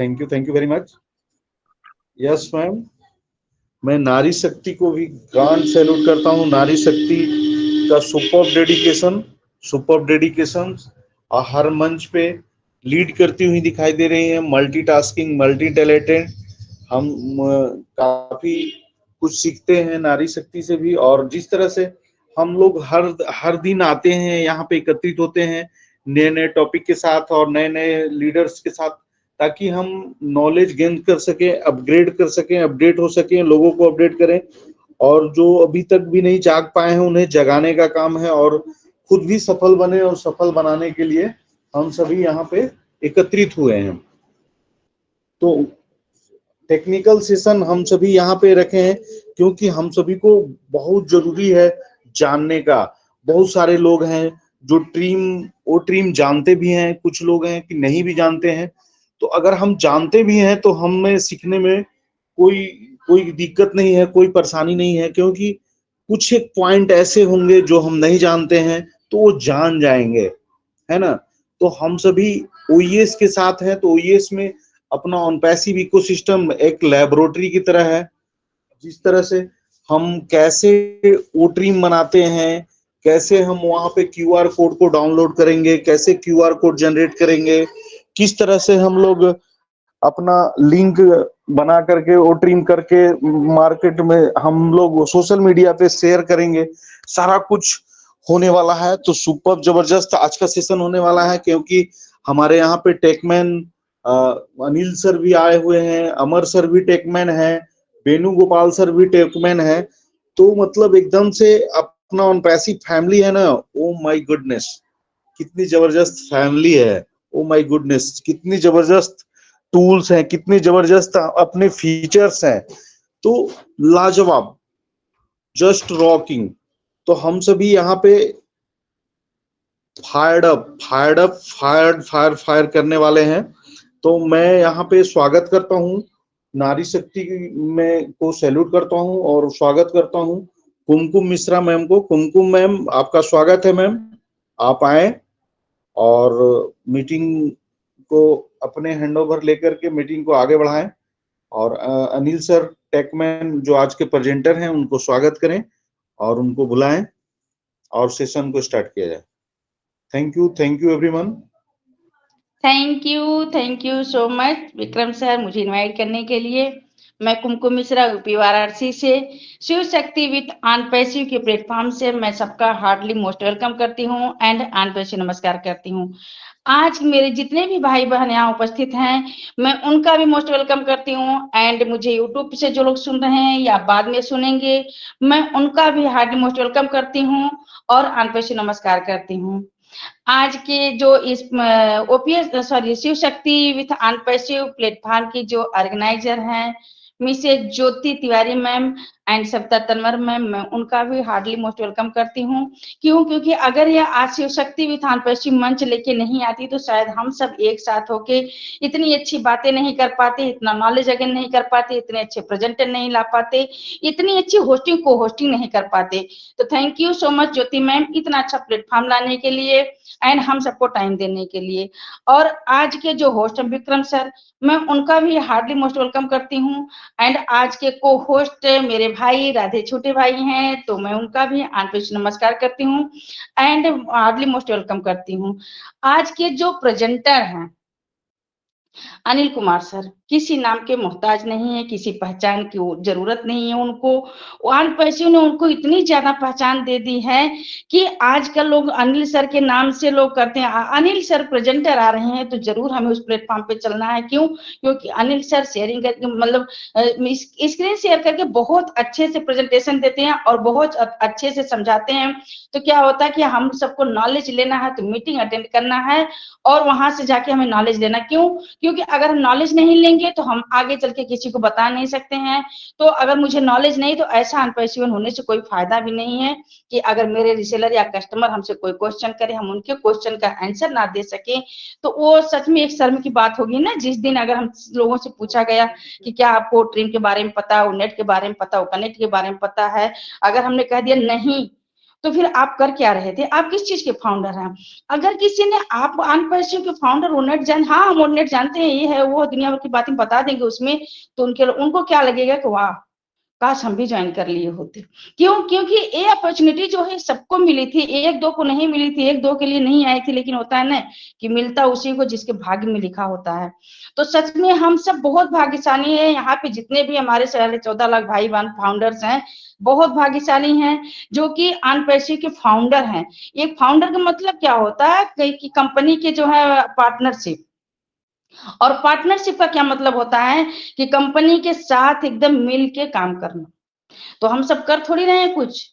Thank you very much. Yes ma'am, मैं नारी शक्ति को भी ग्रांड सैल्यूट करता हूँ। नारी शक्ति का सुपर डेडिकेशन हर मंच पे लीड करती हुई दिखाई दे रही है। Multitasking, multi talented. हम काफी कुछ सीखते हैं नारी शक्ति से भी। और जिस तरह से हम लोग हर दिन आते हैं यहाँ पे, एकत्रित होते हैं नए नए टॉपिक के साथ और नए नए लीडर्स के साथ, ताकि हम नॉलेज गेन कर सकें, अपग्रेड कर सकें, अपडेट हो सकें, लोगों को अपडेट करें। और जो अभी तक भी नहीं जाग पाए हैं उन्हें जगाने का काम है, और खुद भी सफल बने। और सफल बनाने के लिए हम सभी यहाँ पे एकत्रित हुए हैं। तो टेक्निकल सेशन हम सभी यहाँ पे रखे हैं क्योंकि हम सभी को बहुत जरूरी है जानने का। बहुत सारे लोग हैं जो वो ड्रीम जानते भी हैं, कुछ लोग हैं कि नहीं भी जानते हैं। तो अगर हम जानते भी हैं तो हमें सीखने में कोई कोई दिक्कत नहीं है, कोई परेशानी नहीं है, क्योंकि कुछ एक पॉइंट ऐसे होंगे जो हम नहीं जानते हैं तो वो जान जाएंगे, है ना। तो हम सभी ओईएस के साथ हैं। तो ओईएस में अपना ऑन पैसिव इकोसिस्टम एक लेबोरेटरी की तरह है। जिस तरह से हम कैसे ओ ड्रीम बनाते हैं, कैसे हम वहां पे क्यूआर कोड को डाउनलोड करेंगे, कैसे क्यूआर कोड जनरेट करेंगे, किस तरह से हम लोग अपना लिंक बना करके ओ ड्रीम करके मार्केट में हम लोग सोशल मीडिया पे शेयर करेंगे, सारा कुछ होने वाला है। तो सुपर जबरदस्त आज का सेशन होने वाला है, क्योंकि हमारे यहाँ पे टेकमैन अनिल सर भी आए हुए हैं, अमर सर भी टेकमैन है, वेणु गोपाल सर भी टेकमैन है। तो मतलब एकदम से अपना ऑन पैसिव फैमिली है ना। ओ माय गुडनेस, कितनी जबरदस्त फैमिली है। ओ माय गुडनेस, कितनी जबरदस्त टूल्स हैं, कितने जबरदस्त अपने फीचर्स हैं। तो लाजवाब, जस्ट रॉकिंग। तो हम सभी यहाँ पे फायर करने वाले हैं। तो मैं यहाँ पे स्वागत करता हूँ, नारी शक्ति में को सैल्यूट करता हूँ और स्वागत करता हूँ कुमकुम मिश्रा मैम को। कुमकुम मैम, आपका स्वागत है मैम। आप आए और मीटिंग को अपने हैंडओवर लेकर के मीटिंग को आगे बढ़ाएं। और अनिल सर टेकमैन जो आज के प्रेजेंटर हैं उनको स्वागत करें और उनको बुलाएं और सेशन को स्टार्ट किया जाए। Thank you everyone. Thank you so much Vikram sir, मुझे इनवाइट करने के लिए। मैं कुमकुम मिश्रा यूपी वाराणसी से Shiv Shakti with on passive के प्लेटफॉर्म से मैं सबका हार्डली मोस्ट वेलकम करती हूँ एंड ऑन पैसिव नमस्कार करती हूँ। आज मेरे जितने भी भाई बहन यहाँ उपस्थित हैं, मैं उनका भी मोस्ट वेलकम करती हूँ। एंड मुझे यूट्यूब से जो लोग सुन रहे हैं या बाद में सुनेंगे, मैं उनका भी हार्डली मोस्ट वेलकम करती हूँ और ऑन पैसिव नमस्कार करती हूँ। आज के जो इस Shiv Shakti with on passive platform की जो ऑर्गेनाइजर हैं Mrs Jyoti Tiwari ma'am and Savita Tanwar ma'am, मैं उनका भी हार्डली मोस्ट वेलकम करती हूँ। क्योंकि अगर यह आज Shiv Shakti with on passive मंच लेके नहीं आती तो शायद हम सब एक साथ होके इतनी अच्छी बातें नहीं कर पाते, इतना नॉलेज अगेन नहीं कर पाते, इतने अच्छे प्रेजेंटर नहीं ला पाते, इतनी अच्छी होस्टिंग को होस्टिंग नहीं कर पाते। तो thank you so much Jyoti ma'am, इतना अच्छा प्लेटफॉर्म लाने के लिए एंड हम सबको टाइम देने के लिए। और आज के जो होस्ट विक्रम सर, मैं उनका भी हार्डली मोस्ट वेलकम करती हूँ। एंड आज के को होस्ट मेरे भाई राधे छोटे भाई हैं, तो मैं उनका भी आंतरिक नमस्कार करती हूँ एंड हार्डली मोस्ट वेलकम करती हूँ। आज के जो प्रेजेंटर हैं अनिल कुमार सर, किसी नाम के मोहताज नहीं है, किसी पहचान की जरूरत नहीं है उनको। ऑन पैसिव ने उनको इतनी ज्यादा पहचान दे दी है कि आजकल लोग अनिल सर के नाम से लोग करते हैं। अनिल सर प्रेजेंटर आ रहे हैं तो जरूर हमें उस प्लेटफॉर्म पे चलना है। क्यों? क्योंकि अनिल सर शेयरिंग करके मतलब स्क्रीन शेयर करके बहुत अच्छे से प्रेजेंटेशन देते हैं और बहुत अच्छे से समझाते हैं। तो क्या होता है कि हम सबको नॉलेज लेना है तो मीटिंग अटेंड करना है और वहां से जाके हमें नॉलेज लेना। क्यों? क्योंकि अगर हम नॉलेज नहीं लेंगे तो हम आगे चल के किसी को बता नहीं सकते हैं। तो अगर मुझे नॉलेज नहीं तो ऐसा अनपैसिव होने से कोई फायदा भी नहीं है कि अगर मेरे रिसेलर या कस्टमर हमसे कोई क्वेश्चन करे, हम उनके क्वेश्चन का आंसर ना दे सके, तो वो सच में एक शर्म की बात होगी ना। जिस दिन अगर हम लोगों से पूछा गया कि क्या आपको ड्रीम के बारे में पता, नेट के बारे में पता, कनेक्ट के बारे में पता है, अगर हमने कह दिया नहीं, तो फिर आप कर क्या रहे थे? आप किस चीज के फाउंडर हैं? अगर किसी ने आप अनपैसिव के फाउंडर ओनेट जान, हाँ हम ओनेट जानते हैं, ये है वो, दुनिया भर की बातें बता देंगे उसमें, तो उनको क्या लगेगा कि वाह काश हम भी ज्वाइन कर लिए होते। क्यों? क्योंकि ये अपॉर्चुनिटी जो है सबको मिली थी, एक दो को नहीं मिली थी, एक दो के लिए नहीं आई थी, लेकिन होता है ना कि मिलता उसी को जिसके भाग्य में लिखा होता है। तो सच में हम सब बहुत भाग्यशाली हैं, यहाँ पे जितने भी हमारे 14.5 लाख भाई बहन फाउंडर्स हैं, बहुत भाग्यशाली हैं जो कि अनपैसिव के फाउंडर हैं। एक फाउंडर का मतलब क्या होता है कि कंपनी के जो है पार्टनरशिप, और पार्टनरशिप का क्या मतलब होता है कि कंपनी के साथ एकदम मिल के काम करना। तो हम सब कर थोड़ी रहे हैं कुछ,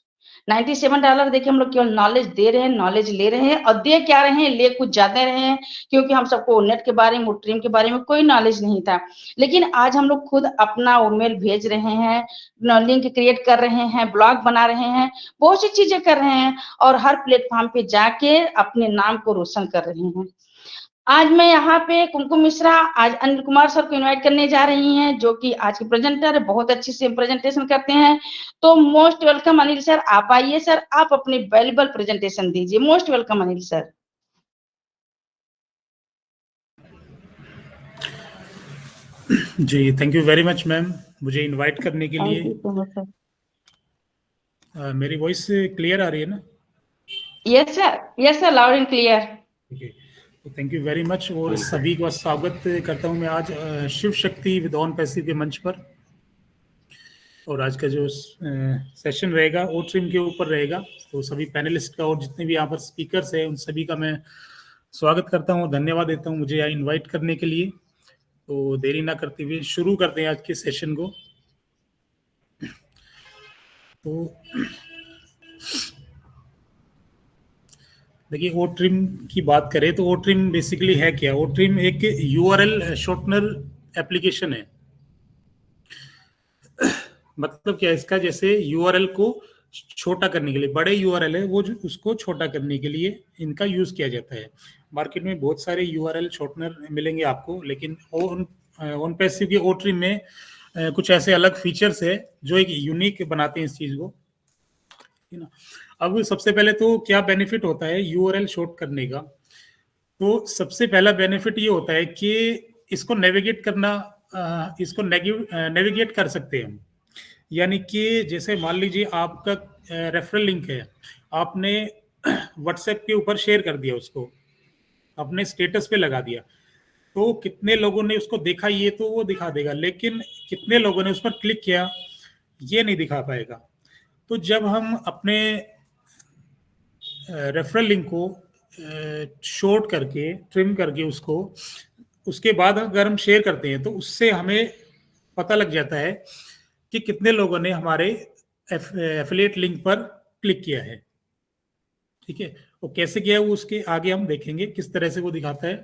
$97 देखिए हम लोग केवल नॉलेज दे रहे हैं, नॉलेज ले रहे हैं, और दे क्या रहे हैं, ले कुछ ज्यादा रहे हैं, क्योंकि हम सबको नेट के बारे में, ट्रीम के बारे में कोई नॉलेज नहीं था। लेकिन आज हम लोग खुद अपना मेल भेज रहे हैं, लिंक क्रिएट कर रहे हैं, ब्लॉग बना रहे हैं, बहुत सी चीजें कर रहे हैं, और हर प्लेटफॉर्म पे जाके अपने नाम को रोशन कर रहे हैं। आज मैं यहाँ पे कुमकुम मिश्रा, आज अनिल कुमार सर को इनवाइट करने जा रही हैं, जो कि आज के प्रेजेंटर है, बहुत अच्छी से प्रेजेंटेशन करते हैं। तो मोस्ट वेलकम अनिल सर, आप आइए सर, आप अपनी वैल्यूबल प्रेजेंटेशन दीजिए। Most welcome Anil sir. जी, thank you very much ma'am, मुझे इनवाइट करने के लिए। Thank you so much sir. मेरी वॉइस क्लियर आ रही है ना? Yes sir, loud and clear. Okay, तो थैंक यू वेरी मच, और सभी का स्वागत करता हूं मैं आज Shiv Shakti with on passive के मंच पर। और आज का जो सेशन रहेगा ओ ट्रिम के ऊपर रहेगा, तो सभी पैनलिस्ट का और जितने भी यहाँ पर स्पीकर्स हैं उन सभी का मैं स्वागत करता हूँ, धन्यवाद देता हूँ मुझे यहाँ इन्वाइट करने के लिए। तो देरी ना करते हुए शुरू करते हैं आज के सेशन को। तो देखिए, ओ ट्रिम की बात करें तो ओ ट्रिम बेसिकली है क्या? ओ ट्रिम एक यूआरएल शॉर्टनर एप्लीकेशन है। मतलब क्या इसका, जैसे यूआरएल को छोटा करने के लिए, बड़े यूआरएल है वो उसको छोटा करने के लिए इनका यूज किया जाता है। मार्केट में बहुत सारे यूआरएल शॉर्टनर मिलेंगे आपको, लेकिन ऑन पैसिव के ओ ट्रिम में कुछ ऐसे अलग फीचर्स है जो एक यूनिक बनाते हैं इस चीज को, है ना। अब सबसे पहले तो क्या बेनिफिट होता है यूआरएल शॉर्ट करने का? तो सबसे पहला बेनिफिट ये होता है कि इसको नेविगेट करना, इसको नेविगेट कर सकते हैं हम। यानी कि जैसे मान लीजिए आपका रेफरल लिंक है, आपने व्हाट्सएप के ऊपर शेयर कर दिया, उसको अपने स्टेटस पे लगा दिया, तो कितने लोगों ने उसको देखा ये तो वो दिखा देगा, लेकिन कितने लोगों ने उस पर क्लिक किया ये नहीं दिखा पाएगा। तो जब हम अपने रेफरल लिंक को शॉर्ट करके, ट्रिम करके उसके बाद अगर हम शेयर करते हैं तो उससे हमें पता लग जाता है कि कितने लोगों ने हमारे एफिलिएट लिंक पर क्लिक किया है। ठीक है, वो कैसे किया है वो उसके आगे हम देखेंगे किस तरह से वो दिखाता है।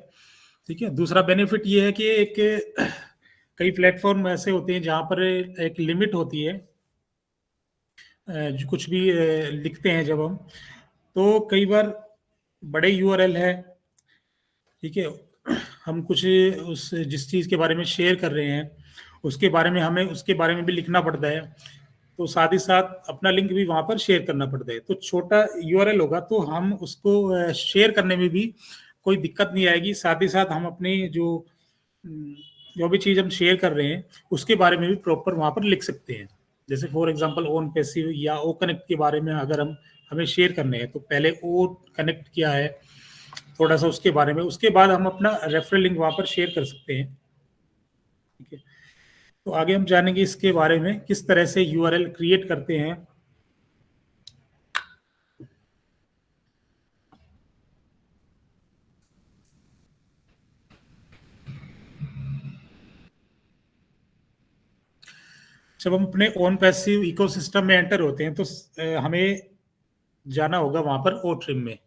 ठीक है, दूसरा बेनिफिट ये है कि एक कई प्लेटफॉर्म ऐसे होते हैं जहां पर एक लिमिट होती है, जो कुछ भी लिखते हैं जब हम, तो कई बार बड़े यूआरएल है, ठीक है, हम कुछ उस जिस चीज़ के बारे में शेयर कर रहे हैं उसके बारे में हमें उसके बारे में भी लिखना पड़ता है, तो साथ ही साथ अपना लिंक भी वहां पर शेयर करना पड़ता है। तो छोटा यूआरएल होगा तो हम उसको शेयर करने में भी कोई दिक्कत नहीं आएगी, साथ ही साथ हम अपने जो भी चीज़ हम शेयर कर रहे हैं उसके बारे में भी प्रॉपर वहां पर लिख सकते हैं। जैसे फॉर एग्जांपल ओन पैसिव या ओ कनेक्ट के बारे में अगर हमें शेयर करने हैं तो पहले ओ कनेक्ट किया है थोड़ा सा उसके बारे में, उसके बाद हम अपना रेफरल लिंक वहां पर शेयर कर सकते हैं। ठीक है, तो आगे हम जानेंगे इसके बारे में किस तरह से यूआरएल क्रिएट करते हैं। जब हम अपने ओन पैसिव इकोसिस्टम में एंटर होते हैं तो हमें जाना होगा वहां पर ओ ट्रिम में।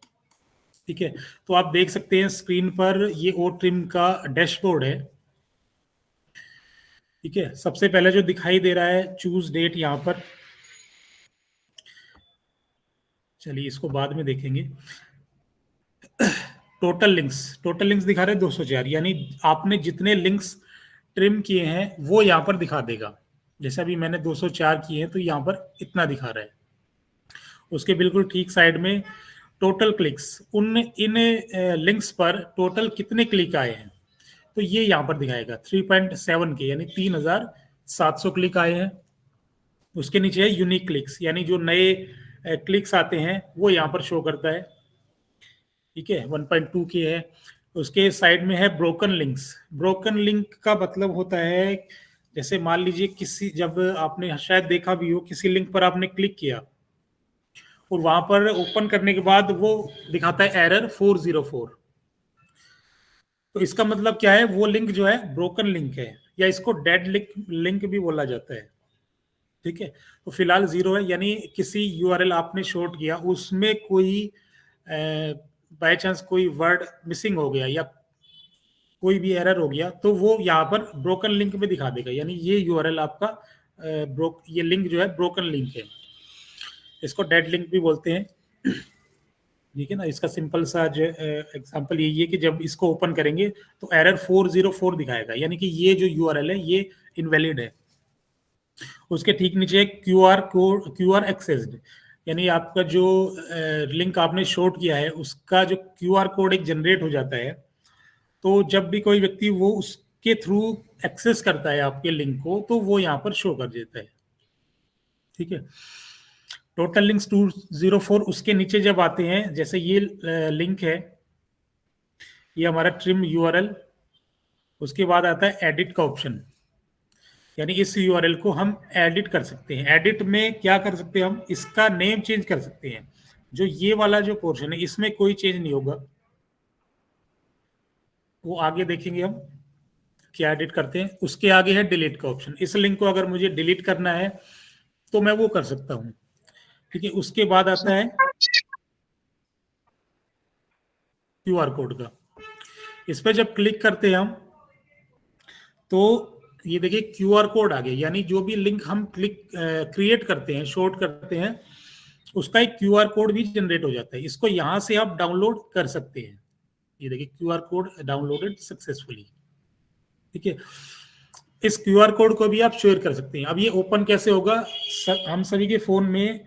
ठीक है, तो आप देख सकते हैं स्क्रीन पर ये ओ ट्रिम का डैशबोर्ड है। ठीक है, सबसे पहले जो दिखाई दे रहा है चूज डेट, यहाँ पर चलिए इसको बाद में देखेंगे। टोटल लिंक्स दिखा रहे हैं 204, यानी आपने जितने लिंक्स ट्रिम किए हैं वो यहाँ पर दिखा देगा। जैसे अभी मैंने 204 किए हैं तो यहाँ पर इतना दिखा रहा है। उसके बिल्कुल ठीक साइड में टोटल क्लिक्स, इन लिंक्स पर टोटल कितने क्लिक आए हैं, तो ये यहाँ पर दिखाएगा 3.7 के, यानी 3700 क्लिक आए हैं। उसके नीचे है यूनिक क्लिक्स, यानी जो नए क्लिक्स आते हैं वो यहाँ पर शो करता है, ठीक है, 1.2 के है। उसके साइड में है ब्रोकन लिंक्स। ब्रोकन लिंक का मतलब होता है, जैसे मान लीजिए किसी, जब आपने शायद देखा भी हो, किसी लिंक पर आपने क्लिक किया और वहां पर ओपन करने के बाद वो दिखाता है एरर 404, तो इसका मतलब क्या है, वो लिंक जो है ब्रोकन लिंक है, या इसको डेड लिंक भी बोला जाता है, ठीक है। तो फिलहाल 0 है, यानी किसी यूआरएल आपने शॉर्ट किया, उसमें कोई बाय चांस कोई वर्ड मिसिंग हो गया या कोई भी एरर हो गया, तो वो यहाँ पर ब्रोकन लिंक में दिखा देगा, यानी ये यूआरएल आपका ये लिंक जो है ब्रोकन लिंक है। इसको डेड लिंक भी बोलते हैं, ठीक है ना। इसका सिंपल सा एग्जांपल यही है कि जब इसको ओपन करेंगे तो एरर 404 दिखाएगा, यानी कि ये जो यूआरएल है ये इनवैलिड है। उसके ठीक नीचे क्यूआर कोड, क्यूआर एक्सेस्ड, यानी आपका जो लिंक आपने शॉर्ट किया है उसका जो क्यूआर कोड एक जनरेट हो जाता है, तो जब भी कोई व्यक्ति वो उसके थ्रू एक्सेस करता है आपके लिंक को, तो वो यहाँ पर शो कर देता है, ठीक है। Total links 204। उसके नीचे जब आते हैं, जैसे ये लिंक है, ये हमारा ट्रिम यूआरएल, उसके बाद आता है एडिट का ऑप्शन, यानी इस यूआरएल को हम एडिट कर सकते हैं। एडिट में क्या कर सकते हैं, हम इसका नेम चेंज कर सकते हैं। जो ये वाला जो पोर्शन है इसमें कोई चेंज नहीं होगा, वो आगे देखेंगे हम क्या एडिट करते हैं। उसके आगे है डिलीट का ऑप्शन। इस लिंक को अगर मुझे डिलीट करना है तो मैं वो कर सकता हूं, ठीक है। उसके बाद आता है क्यूआर कोड का। इस पर जब क्लिक करते हैं हम, तो ये देखिए क्यूआर कोड आ गया, यानी जो भी लिंक हम क्रिएट करते हैं, शॉर्ट करते हैं, उसका एक क्यूआर कोड भी जनरेट हो जाता है। इसको यहां से आप डाउनलोड कर सकते हैं। ये देखिए क्यूआर कोड डाउनलोडेड सक्सेसफुली, ठीक है। इस क्यूआर कोड को भी आप शेयर कर सकते हैं। अब ये ओपन कैसे होगा, हम सभी के फोन में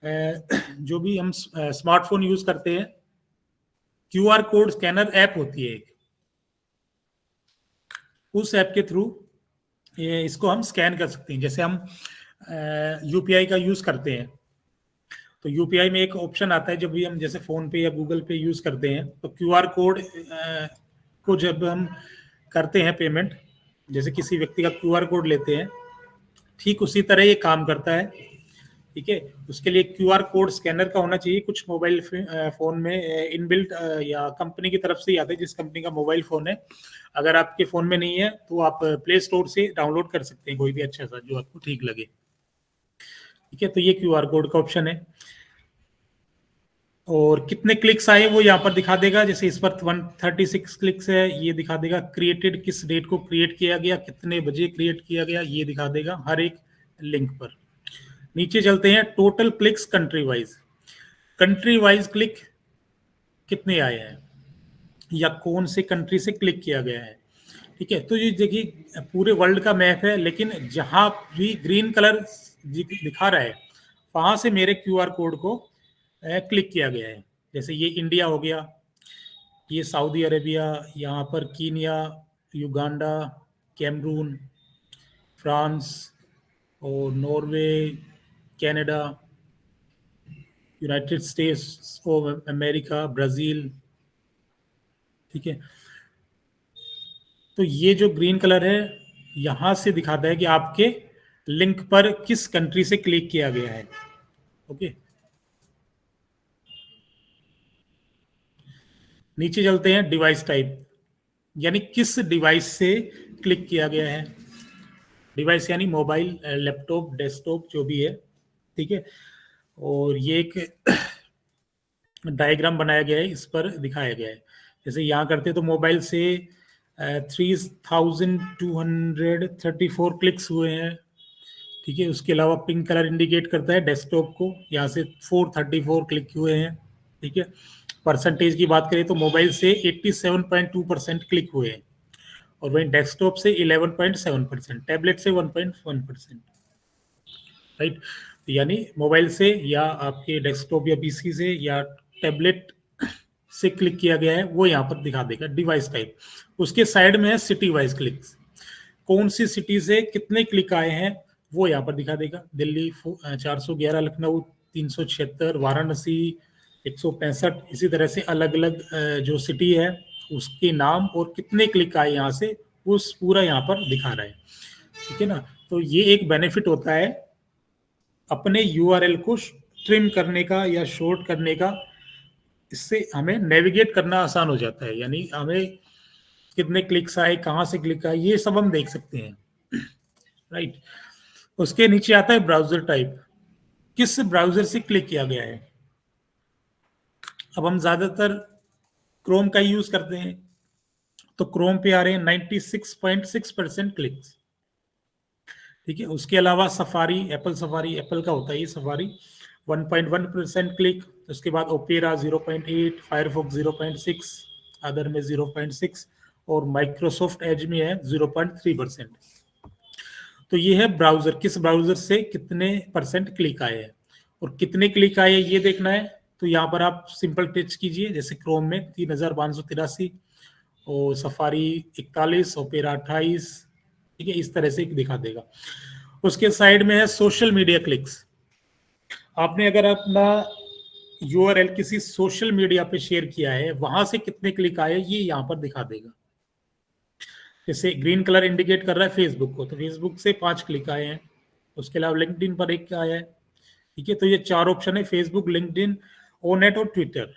जो भी हम स्मार्टफोन यूज करते हैं, क्यूआर कोड स्कैनर ऐप होती है एक, उस ऐप के थ्रू इसको हम स्कैन कर सकते हैं। जैसे हम यूपीआई का यूज करते हैं, तो यूपीआई में एक ऑप्शन आता है, जब भी हम जैसे फोन पे या गूगल पे यूज करते हैं, तो क्यूआर कोड को जब हम करते हैं पेमेंट, जैसे किसी व्यक्ति का क्यूआर कोड लेते हैं, ठीक उसी तरह ये काम करता है, ठीक है। उसके लिए क्यूआर कोड स्कैनर का होना चाहिए। कुछ मोबाइल फोन में इनबिल्ट या कंपनी की तरफ से ही आता है, जिस कंपनी का मोबाइल फोन है। अगर आपके फोन में नहीं है तो आप प्ले स्टोर से डाउनलोड कर सकते हैं कोई भी अच्छा सा जो आपको ठीक लगे, ठीक है। तो ये क्यूआर कोड का ऑप्शन है। और कितने क्लिक्स आए वो यहाँ पर दिखा देगा। जैसे इस पर 136 क्लिक्स है, ये दिखा देगा। क्रिएटेड, किस डेट को क्रिएट किया गया, कितने बजे क्रिएट किया गया, ये दिखा देगा हर एक लिंक पर। नीचे चलते हैं, total clicks country wise. Country wise click कितने आए हैं या कौन से कंट्री से क्लिक किया गया है, ठीक है। तो ये देखिए पूरे वर्ल्ड का मैप है, लेकिन जहां भी ग्रीन कलर दिखा रहा है वहां से मेरे क्यूआर कोड को क्लिक किया गया है। जैसे ये इंडिया हो गया, ये सऊदी अरेबिया, यहाँ पर कीनिया, युगांडा, कैमरून, फ्रांस और Norway, Canada, United states of America, Brazil, ठीक है। तो ये जो ग्रीन कलर है यहां से दिखाता है कि आपके लिंक पर किस कंट्री से क्लिक किया गया है, ओके। नीचे चलते हैं, डिवाइस टाइप, यानी किस डिवाइस से क्लिक किया गया है। डिवाइस यानी मोबाइल, लैपटॉप, डेस्कटॉप, जो भी है, ठीक है। और ये एक डायग्राम बनाया गया है, इस पर दिखाया गया है। जैसे यहाँ करते तो मोबाइल से 3234 क्लिक्स हुए हैं, ठीक है। उसके अलावा पिंक कलर इंडिकेट करता है डेस्कटॉप को, यहाँ से 434 क्लिक हुए हैं, ठीक है। परसेंटेज की बात करें तो मोबाइल से 87.2% क्लिक हुए हैं, और वहीं डेस्कटॉप से 11.7%, टैबलेट से 1.1%, राइट। यानी मोबाइल से या आपके डेस्कटॉप या पीसी से या टैबलेट से क्लिक किया गया है वो यहाँ पर दिखा देगा डिवाइस टाइप। उसके साइड में है सिटी वाइज क्लिक्स, कौन सी सिटी से कितने क्लिक आए हैं वो यहाँ पर दिखा देगा। दिल्ली 411, लखनऊ 376, वाराणसी 165, इसी तरह से अलग अलग जो सिटी है उसके नाम और कितने क्लिक आए यहाँ से उस पूरा यहाँ पर दिखा रहा है। ठीक है ना। तो ये एक बेनिफिट होता है अपने यूआरएल को ट्रिम करने का या शॉर्ट करने का। इससे हमें नेविगेट करना आसान हो जाता है, यानी हमें कितने क्लिक्स आए, कहाँ से क्लिक आए, ये सब हम देख सकते हैं। राइट। उसके नीचे आता है ब्राउजर टाइप, किस ब्राउजर से क्लिक किया गया है। अब हम ज्यादातर क्रोम का यूज करते हैं, तो क्रोम पे आ रहे हैं 96.6% क्लिक्स। ठीक है। उसके अलावा सफारी, एप्पल का होता है ये सफारी, 1.1% क्लिक। उसके बाद ओपेरा 0.8, फायरफॉक्स 0.6, अदर में 0.6 और माइक्रोसॉफ्ट एज में है 0.3%। तो ये है ब्राउजर, किस ब्राउजर से कितने % क्लिक आए हैं और कितने क्लिक आए ये देखना है। तो यहाँ पर आप सिंपल टच कीजिए, जैसे क्रोम में 3583 और सफारी 41, ओपेरा 28। ठीक है, इस तरह से दिखा देगा। उसके साइड में है सोशल मीडिया क्लिक्स। आपने अगर अपना यूआरएल किसी सोशल मीडिया पे शेयर किया है, वहां से कितने क्लिक आए ये यहाँ पर दिखा देगा। जैसे ग्रीन कलर इंडिकेट कर रहा है फेसबुक को, तो फेसबुक से 5 क्लिक आए हैं। उसके अलावा लिंक्डइन पर 1 आया है। ठीक है, तो ये 4 ऑप्शन है, फेसबुक, लिंक्डइन, ओनेट और ट्विटर।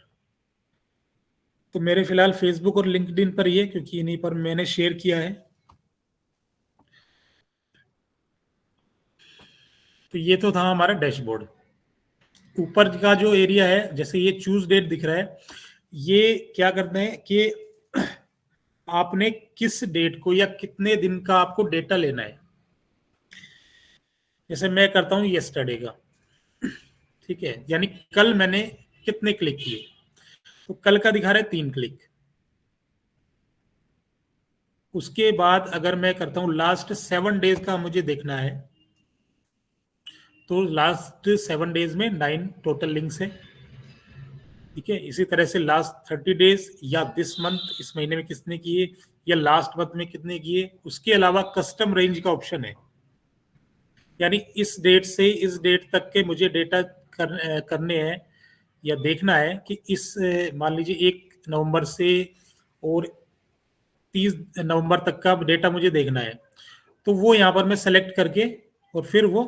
तो मेरे फिलहाल फेसबुक और लिंक्डइन पर ही है, क्योंकि इन्हीं पर मैंने शेयर किया है। तो ये तो था हमारा डैशबोर्ड। ऊपर का जो एरिया है, जैसे ये चूज डेट दिख रहा है, ये क्या करते हैं कि आपने किस डेट को या कितने दिन का आपको डेटा लेना है। जैसे मैं करता हूं यस्टरडे का। ठीक है, यानी कल मैंने कितने क्लिक किए, तो कल का दिखा रहा है 3 क्लिक। उसके बाद अगर मैं करता हूं लास्ट 7 डेज का मुझे देखना है, तो लास्ट 7 डेज में 9 टोटल लिंक्स है। ठीक है, इसी तरह से लास्ट 30 डेज या दिस मंथ, इस महीने में कितने किए, या लास्ट मंथ में कितने किए। उसके अलावा कस्टम रेंज का ऑप्शन है, यानी इस डेट से इस डेट तक के मुझे डेटा करने हैं या देखना है कि इस मान लीजिए 1 नवंबर से और 30 नवंबर तक का डेटा मुझे देखना है। तो वो यहाँ पर मैं सेलेक्ट करके और फिर वो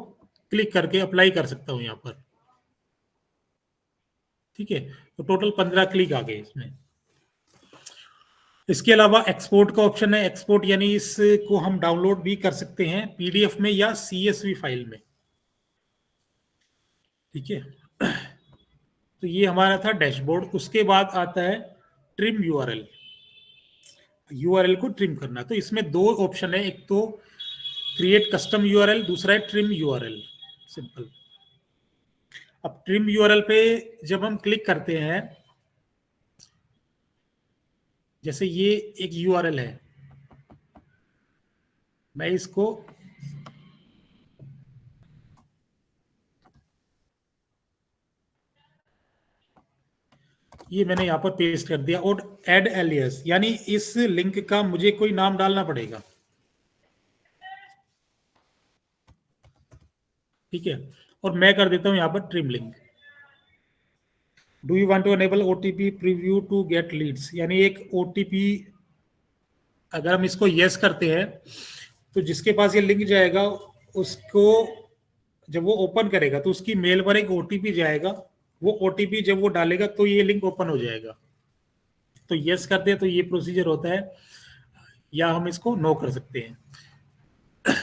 क्लिक करके अप्लाई कर सकता हूँ यहाँ पर। ठीक है, तो टोटल 15 क्लिक आ गए इसमें। इसके अलावा एक्सपोर्ट का ऑप्शन है। एक्सपोर्ट यानी इसको हम डाउनलोड भी कर सकते हैं पीडीएफ में या सीएसवी फाइल में। ठीक है, तो ये हमारा था डैशबोर्ड। उसके बाद आता है ट्रिम यूआरएल। यूआरएल को ट्रिम करना, तो इसमें 2 ऑप्शन है, एक तो क्रिएट कस्टम यूआरएल, दूसरा है ट्रिम यूआरएल। सिंपल। अब ट्रिम यूआरएल पे जब हम क्लिक करते हैं, जैसे ये एक यूआरएल है, मैं इसको ये मैंने यहां पर पेस्ट कर दिया और ऐड एलियास, यानी इस लिंक का मुझे कोई नाम डालना पड़ेगा। ठीक है, और मैं कर देता हूं यहां पर trim link. Do you want to enable OTP preview to get leads, यानी एक ओटीपी अगर हम इसको यस करते हैं तो जिसके पास ये लिंक जाएगा उसको जब वो ओपन करेगा तो उसकी मेल पर एक ओटीपी जाएगा। वो ओटीपी जब वो डालेगा तो ये लिंक ओपन हो जाएगा। तो यस करते हैं तो ये प्रोसीजर होता है, या हम इसको नो कर सकते हैं।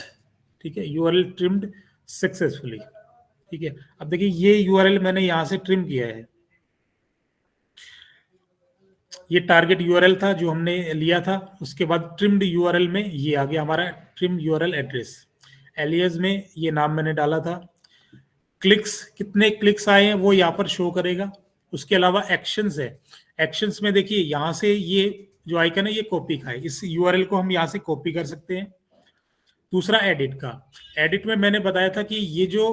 ठीक है, यूआरएल ट्रिम्ड सक्सेसफुली। ठीक है, अब देखिए ये यूआरएल मैंने यहां से ट्रिम किया है। ये टारगेट यूआरएल था जो हमने लिया था। उसके बाद ट्रिम्ड यूआरएल में ये आ गया हमारा ट्रिम यूआरएल एड्रेस। एलियास में ये नाम मैंने डाला था। क्लिक्स, कितने क्लिक्स आए हैं वो यहाँ पर शो करेगा। उसके अलावा एक्शंस है। एक्शंस में देखिए यहाँ से ये जो आइकन है ये कॉपी का है, इस यूआरएल को हम यहाँ से कॉपी कर सकते हैं। दूसरा एडिट का। एडिट में मैंने बताया था कि ये जो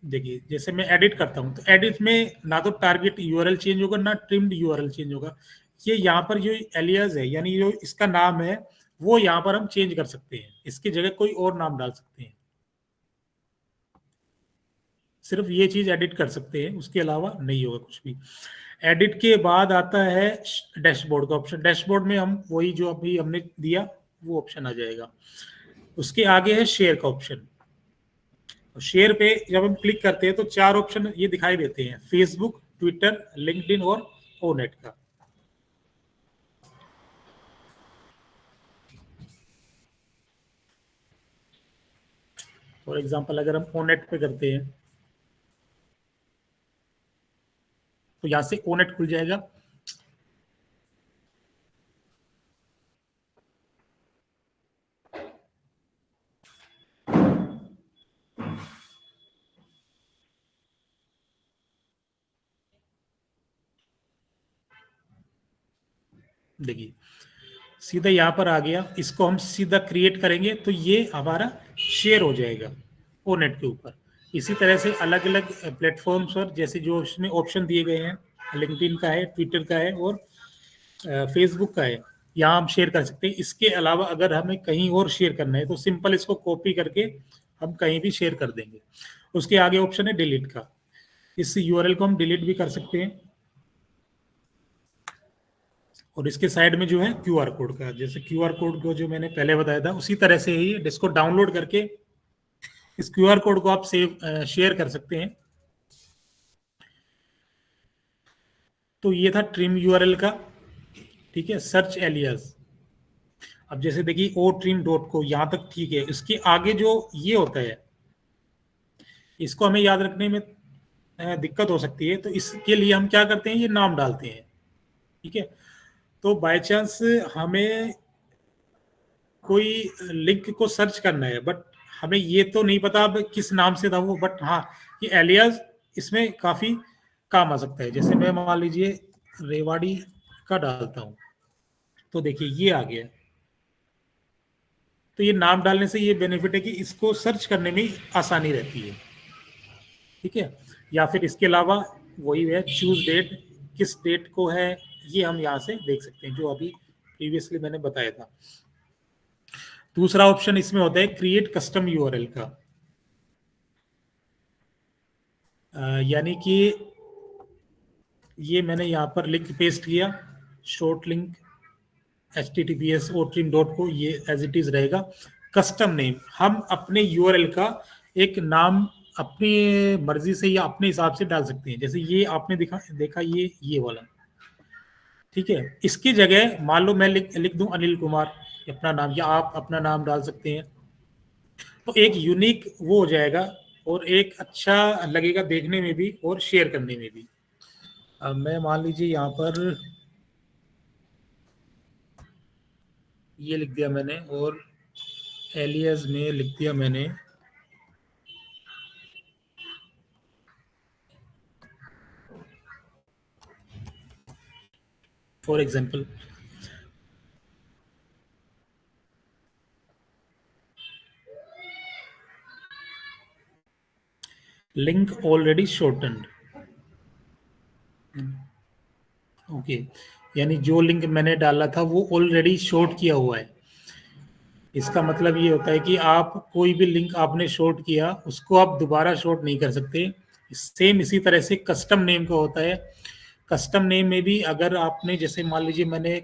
देखिए जैसे मैं एडिट करता हूँ, तो एडिट में ना तो टारगेट यूआरएल चेंज होगा, ना ट्रिम्ड यूआरएल चेंज होगा। ये यहाँ पर जो एलियास है, यानी जो इसका नाम है, वो यहाँ पर हम चेंज कर सकते हैं, इसकी जगह कोई और नाम डाल सकते हैं। सिर्फ ये चीज एडिट कर सकते हैं, उसके अलावा नहीं होगा कुछ भी। एडिट के बाद आता है डैशबोर्ड का ऑप्शन। डैशबोर्ड में हम वही जो अभी हमने दिया वो ऑप्शन आ जाएगा। उसके आगे है शेयर का ऑप्शन। शेयर पे जब हम क्लिक करते हैं तो 4 ऑप्शन ये दिखाई देते हैं, फेसबुक, ट्विटर, लिंक्डइन और ओनेट का। फॉर एग्जांपल अगर हम ओनेट पे करते हैं तो यहां से ओनेट खुल जाएगा। देखिए सीधा यहाँ पर आ गया, इसको हम सीधा क्रिएट करेंगे तो ये हमारा शेयर हो जाएगा ओनेट के ऊपर। इसी तरह से अलग अलग प्लेटफॉर्म्स पर जैसे जो उसमें ऑप्शन दिए गए हैं, लिंक्डइन का है, ट्विटर का है और फेसबुक का है, यहाँ हम शेयर कर सकते हैं। इसके अलावा अगर हमें कहीं और शेयर करना है तो सिंपल इसको कॉपी करके हम कहीं भी शेयर कर देंगे। उसके आगे ऑप्शन है डिलीट का, इस यूआरएल को हम डिलीट भी कर सकते हैं। और इसके साइड में जो है क्यूआर कोड का, जैसे क्यूआर कोड को जो मैंने पहले बताया था उसी तरह से ही इसको डाउनलोड करके इस क्यूआर कोड को आप शेयर कर सकते हैं। तो ये था ट्रिम यूआरएल का, ठीक है। सर्च एलियास, अब जैसे देखिए ओ ट्रिम डॉट को यहाँ तक ठीक है, इसके आगे जो ये होता है इसको हमें याद रखने में दिक्कत हो सकती है, तो इसके लिए हम क्या करते हैं, ये नाम डालते हैं, ठीक है। तो बाय चांस हमें कोई लिंक को सर्च करना है, बट हमें ये तो नहीं पता अब किस नाम से था वो, बट हाँ ये एलियास इसमें काफी काम आ सकता है। जैसे मैं मान लीजिए रेवाड़ी का डालता हूं, तो देखिए ये आ गया। तो ये नाम डालने से ये बेनिफिट है कि इसको सर्च करने में आसानी रहती है, ठीक है। या फिर इसके अलावा वही है चूज डेट, किस डेट को है ये हम यहाँ से देख सकते हैं, जो अभी प्रीवियसली मैंने बताया था। दूसरा ऑप्शन इसमें होता है क्रिएट कस्टम यूआरएल का, यानी कि ये मैंने यहाँ पर लिंक पेस्ट किया, शॉर्ट लिंक https otrim.co, ये एज इट इज रहेगा। कस्टम नेम, हम अपने यूआरएल का एक नाम अपनी मर्जी से या अपने हिसाब से डाल सकते हैं। जैसे ये आपने देखा ये वाला, ठीक है। इसकी जगह मान लो मैं लिख दूं अनिल कुमार अपना नाम, या आप अपना नाम डाल सकते हैं, तो एक यूनिक वो हो जाएगा और एक अच्छा लगेगा देखने में भी और शेयर करने में भी। अब मैं मान लीजिए यहाँ पर ये लिख दिया मैंने और एलियास में लिख दिया मैंने for example link already shortened, okay, यानी जो लिंक मैंने डाला था वो ऑलरेडी शॉर्ट किया हुआ है। इसका मतलब ये होता है कि आप कोई भी लिंक आपने शॉर्ट किया उसको आप दोबारा शॉर्ट नहीं कर सकते। सेम इसी तरह से कस्टम नेम का होता है। कस्टम नेम में भी अगर आपने, जैसे मान लीजिए मैंने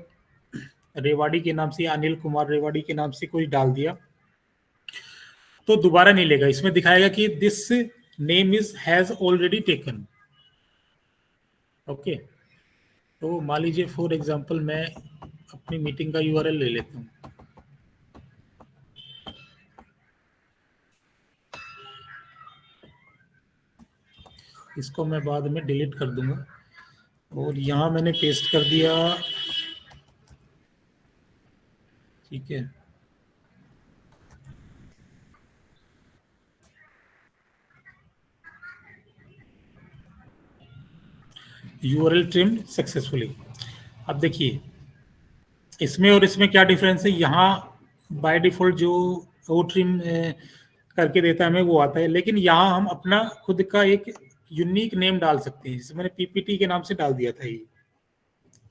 रेवाड़ी के नाम से, अनिल कुमार रेवाड़ी के नाम से कोई डाल दिया, तो दोबारा नहीं लेगा, इसमें दिखाएगा कि this name is has already taken, okay. तो मान लीजिए फॉर एग्जांपल मैं अपनी मीटिंग का यूआरएल ले लेता हूँ, इसको मैं बाद में डिलीट कर दूंगा और यहाँ मैंने पेस्ट कर दिया, ठीक है। URL trimmed successfully. अब देखिए इसमें और इसमें क्या डिफरेंस है। यहाँ बाय डिफॉल्ट जो ओ ट्रिम करके देता है हमें, वो आता है। लेकिन यहाँ हम अपना खुद का एक यूनिक नेम डाल सकते हैं, जैसे मैंने पीपीटी के नाम से डाल दिया था ये,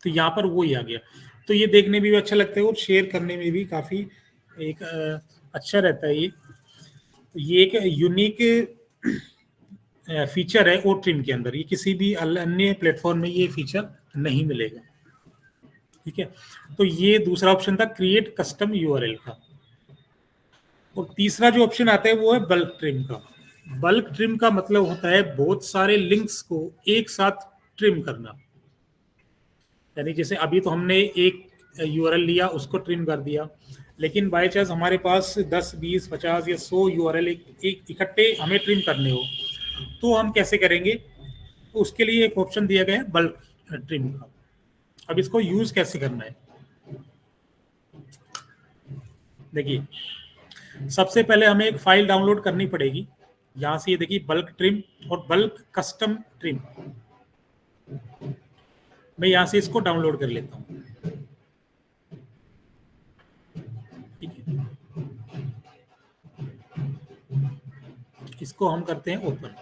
तो यहाँ पर वो ही आ गया। तो ये देखने में भी अच्छा लगता है और शेयर करने में भी काफी एक अच्छा रहता है। ये एक यूनिक फीचर है ओ ट्रिम के अंदर, ये किसी भी अन्य प्लेटफॉर्म में ये फीचर नहीं मिलेगा। ठीक है, तो ये दूसरा ऑप्शन था क्रिएट कस्टम यूआरएल का। और तीसरा जो ऑप्शन आता है वो है बल्क ट्रिम का। बल्क ट्रिम का मतलब होता है बहुत सारे लिंक्स को एक साथ ट्रिम करना। यानी जैसे अभी तो हमने एक यूआरएल लिया, उसको ट्रिम कर दिया, लेकिन बाय चांस हमारे पास 10, 20, 50 या 100 यूआरएल एक इकट्ठे हमें ट्रिम करने हो, तो हम कैसे करेंगे? तो उसके लिए एक ऑप्शन दिया गया है बल्क ट्रिम का। अब इसको यूज कैसे करना है, देखिए सबसे पहले हमें एक फाइल डाउनलोड करनी पड़ेगी। यहां से ये देखिए बल्क ट्रिम और बल्क कस्टम ट्रिम, मैं यहां से इसको डाउनलोड कर लेता हूं। ठीक है, इसको हम करते हैं ओपन।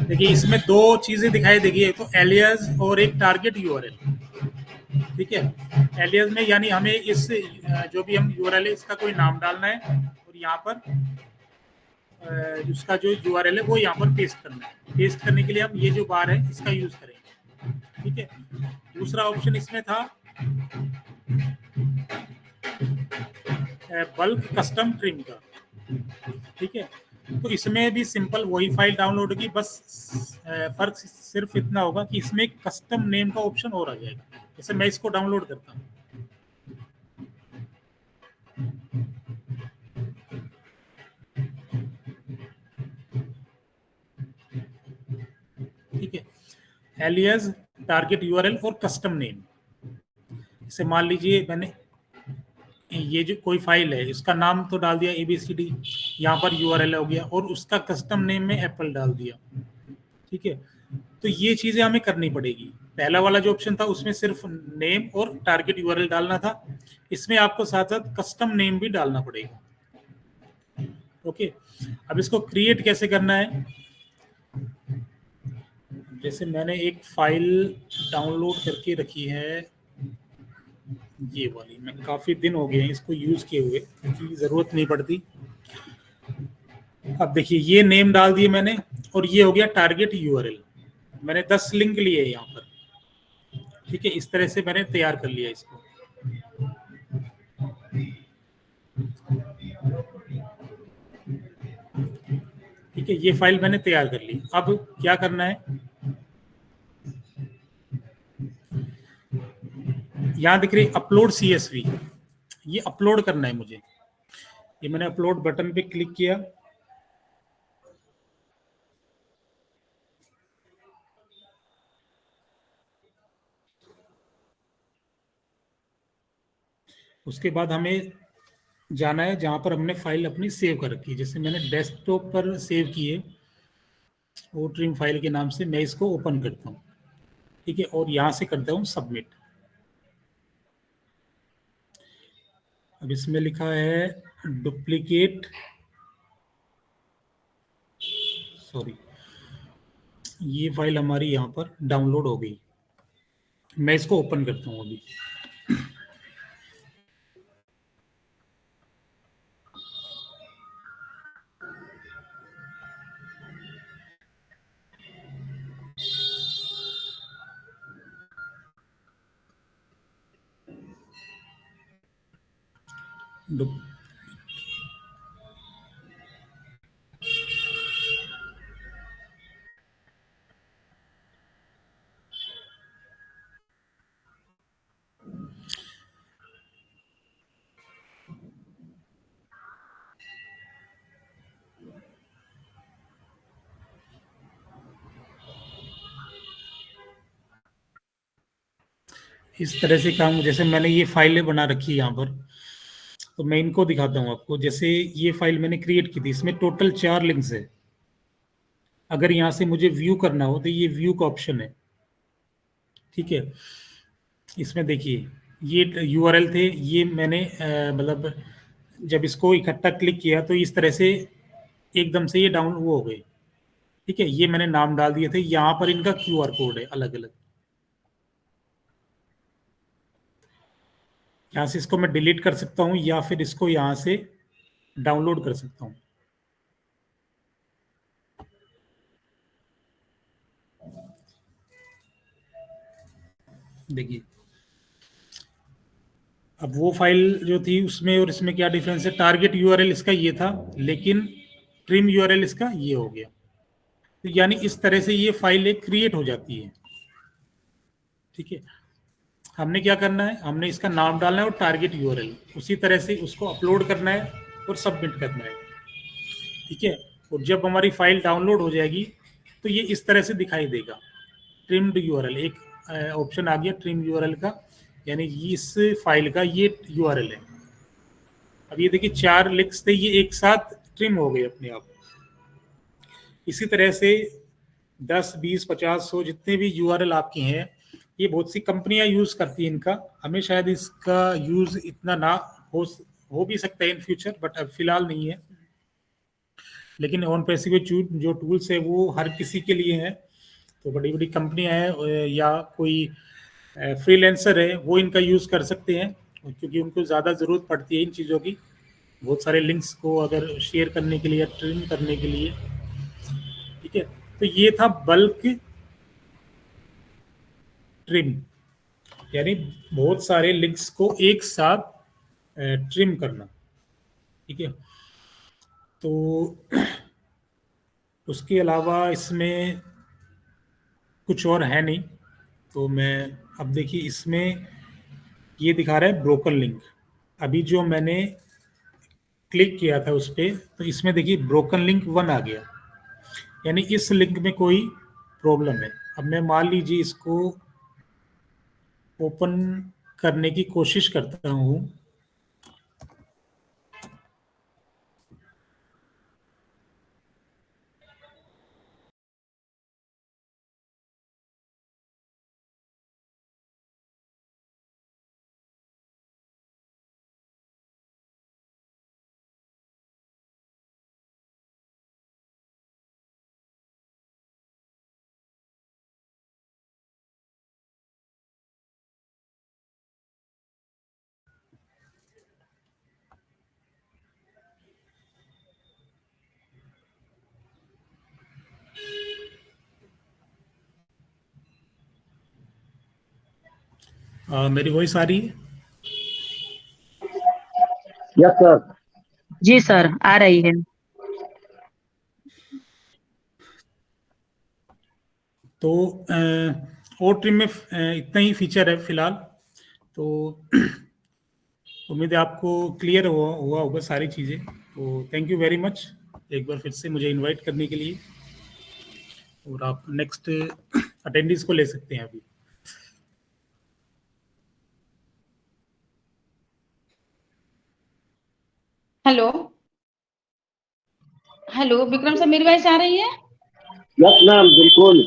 देखिए इसमें दो चीजें दिखाई देगी, एक तो एलियास और एक टारगेट यूआरएल। ठीक है, एलियास में यानी हमें इस जो भी हम यूआरएल है इसका कोई नाम डालना है और यहाँ पर उसका जो यूआरएल है वो यहाँ पर पेस्ट करना है। पेस्ट करने के लिए हम ये जो बार है इसका यूज करेंगे। ठीक है, दूसरा ऑप्शन इसमें था बल्क कस्टम ट्रिम का। ठीक है, तो इसमें भी सिंपल वही फाइल डाउनलोड होगी, बस फर्क सिर्फ इतना होगा कि इसमें कस्टम नेम का ऑप्शन और आ जाएगा। जैसे मैं इसको डाउनलोड करता हूँ, ठीक है, एलियास, टारगेट यूआरएल और कस्टम नेम। जैसे मान लीजिए मैंने ये जो कोई फाइल है इसका नाम तो डाल दिया ABCD, यहाँ पर यूआरएल हो गया, और उसका कस्टम नेम में एप्पल डाल दिया। ठीक है, तो ये चीजें हमें करनी पड़ेगी। पहला वाला जो ऑप्शन था उसमें सिर्फ नेम और टारगेट यूआरएल डालना था, इसमें आपको साथ साथ कस्टम नेम भी डालना पड़ेगा। ओके, अब इसको क्रिएट कैसे करना है? जैसे मैंने एक फाइल डाउनलोड करके रखी है, ये वाली, मैं काफी दिन हो गए हैं इसको यूज किए हुए क्योंकि जरूरत नहीं पड़ती। अब देखिए ये नेम डाल दिए मैंने और ये हो गया टारगेट यूआरएल। मैंने 10 लिंक लिए यहाँ पर। ठीक है, इस तरह से मैंने तैयार कर लिया इसको। ठीक है, ये फाइल मैंने तैयार कर ली। अब क्या करना है, यहाँ दिख रही अपलोड CSV, ये अपलोड करना है मुझे। ये मैंने अपलोड बटन पे क्लिक किया, उसके बाद हमें जाना है जहां पर हमने फाइल अपनी सेव कर रखी है। जैसे मैंने डेस्कटॉप पर सेव की है वो ट्रिम फाइल के नाम से, मैं इसको ओपन करता हूँ। ठीक है, और यहां से करता हूँ सबमिट। अब इसमें लिखा है डुप्लीकेट, सॉरी, ये फाइल हमारी यहाँ पर डाउनलोड हो गई। मैं इसको ओपन करता हूँ अभी। इस तरह से काम, जैसे मैंने ये फाइलें बना रखी है यहाँ पर, तो मैं इनको दिखाता हूँ आपको। जैसे ये फाइल मैंने क्रिएट की थी, इसमें टोटल 4 लिंक्स है। अगर यहाँ से मुझे व्यू करना हो तो ये व्यू का ऑप्शन है, ठीक है। इसमें देखिए ये यूआरएल थे, ये मैंने मतलब जब इसको इकट्ठा क्लिक किया तो इस तरह से एकदम से ये डाउन वो हो गए, ठीक है। ये मैंने नाम डाल दिए थे, यहाँ पर इनका क्यूआर कोड है अलग अलग। यहाँ से इसको मैं डिलीट कर सकता हूँ या फिर इसको यहाँ से डाउनलोड कर सकता हूँ। देखिए अब वो फाइल जो थी उसमें और इसमें क्या डिफरेंस है। टारगेट यूआरएल इसका ये था, लेकिन ट्रिम यूआरएल इसका ये हो गया। तो यानी इस तरह से ये फाइल एक क्रिएट हो जाती है, ठीक है। हमने क्या करना है, हमने इसका नाम डालना है और टारगेट यूआरएल, उसी तरह से उसको अपलोड करना है और सबमिट करना है, ठीक है। और जब हमारी फाइल डाउनलोड हो जाएगी तो ये इस तरह से दिखाई देगा, ट्रिम्ड यूआरएल। एक ऑप्शन आ गया ट्रिम यूआरएल का, यानी इस फाइल का ये यूआरएल है। अब ये देखिए 4 लिंक्स थे, ये एक साथ ट्रिम हो गए अपने आप। इसी तरह से 10, 20, 50, 100 जितने भी यूआरएल आपके हैं, ये बहुत सी कंपनियां यूज करती हैं इनका। हमें शायद इसका यूज इतना ना हो भी सकता है इन फ्यूचर, बट अब फिलहाल नहीं है। लेकिन ऑन पैसिव जो टूल्स है वो हर किसी के लिए हैं। तो बड़ी बड़ी कंपनियां हैं या कोई फ्रीलांसर है वो इनका यूज कर सकते हैं, क्योंकि उनको ज़्यादा ज़रूरत पड़ती है इन चीज़ों की, बहुत सारे लिंक्स को अगर शेयर करने के लिए या ट्रिम करने के लिए, ठीक है। तो ये था बल्क ट्रिम, यानी बहुत सारे लिंक्स को एक साथ ट्रिम करना, ठीक है। तो उसके अलावा इसमें कुछ और है नहीं। तो मैं अब देखिए इसमें ये दिखा रहा है ब्रोकन लिंक। अभी जो मैंने क्लिक किया था उस पर, तो इसमें देखिए ब्रोकन लिंक 1 आ गया, यानी इस लिंक में कोई प्रॉब्लम है। अब मैं मान लीजिए इसको ओपन करने की कोशिश करता हूँ। मेरी वॉइस आ रही है? Yes sir. जी सर, आ रही है। तो और ट्रिम में इतना ही फीचर है फिलहाल। तो उम्मीद है आपको क्लियर हुआ होगा सारी चीज़ें। तो थैंक यू वेरी मच एक बार फिर से मुझे इनवाइट करने के लिए, और आप नेक्स्ट अटेंडीज को ले सकते हैं अभी। हेलो हेलो विक्रम सर, मेरी वॉइस आ रही है? यस मैम, बिल्कुल।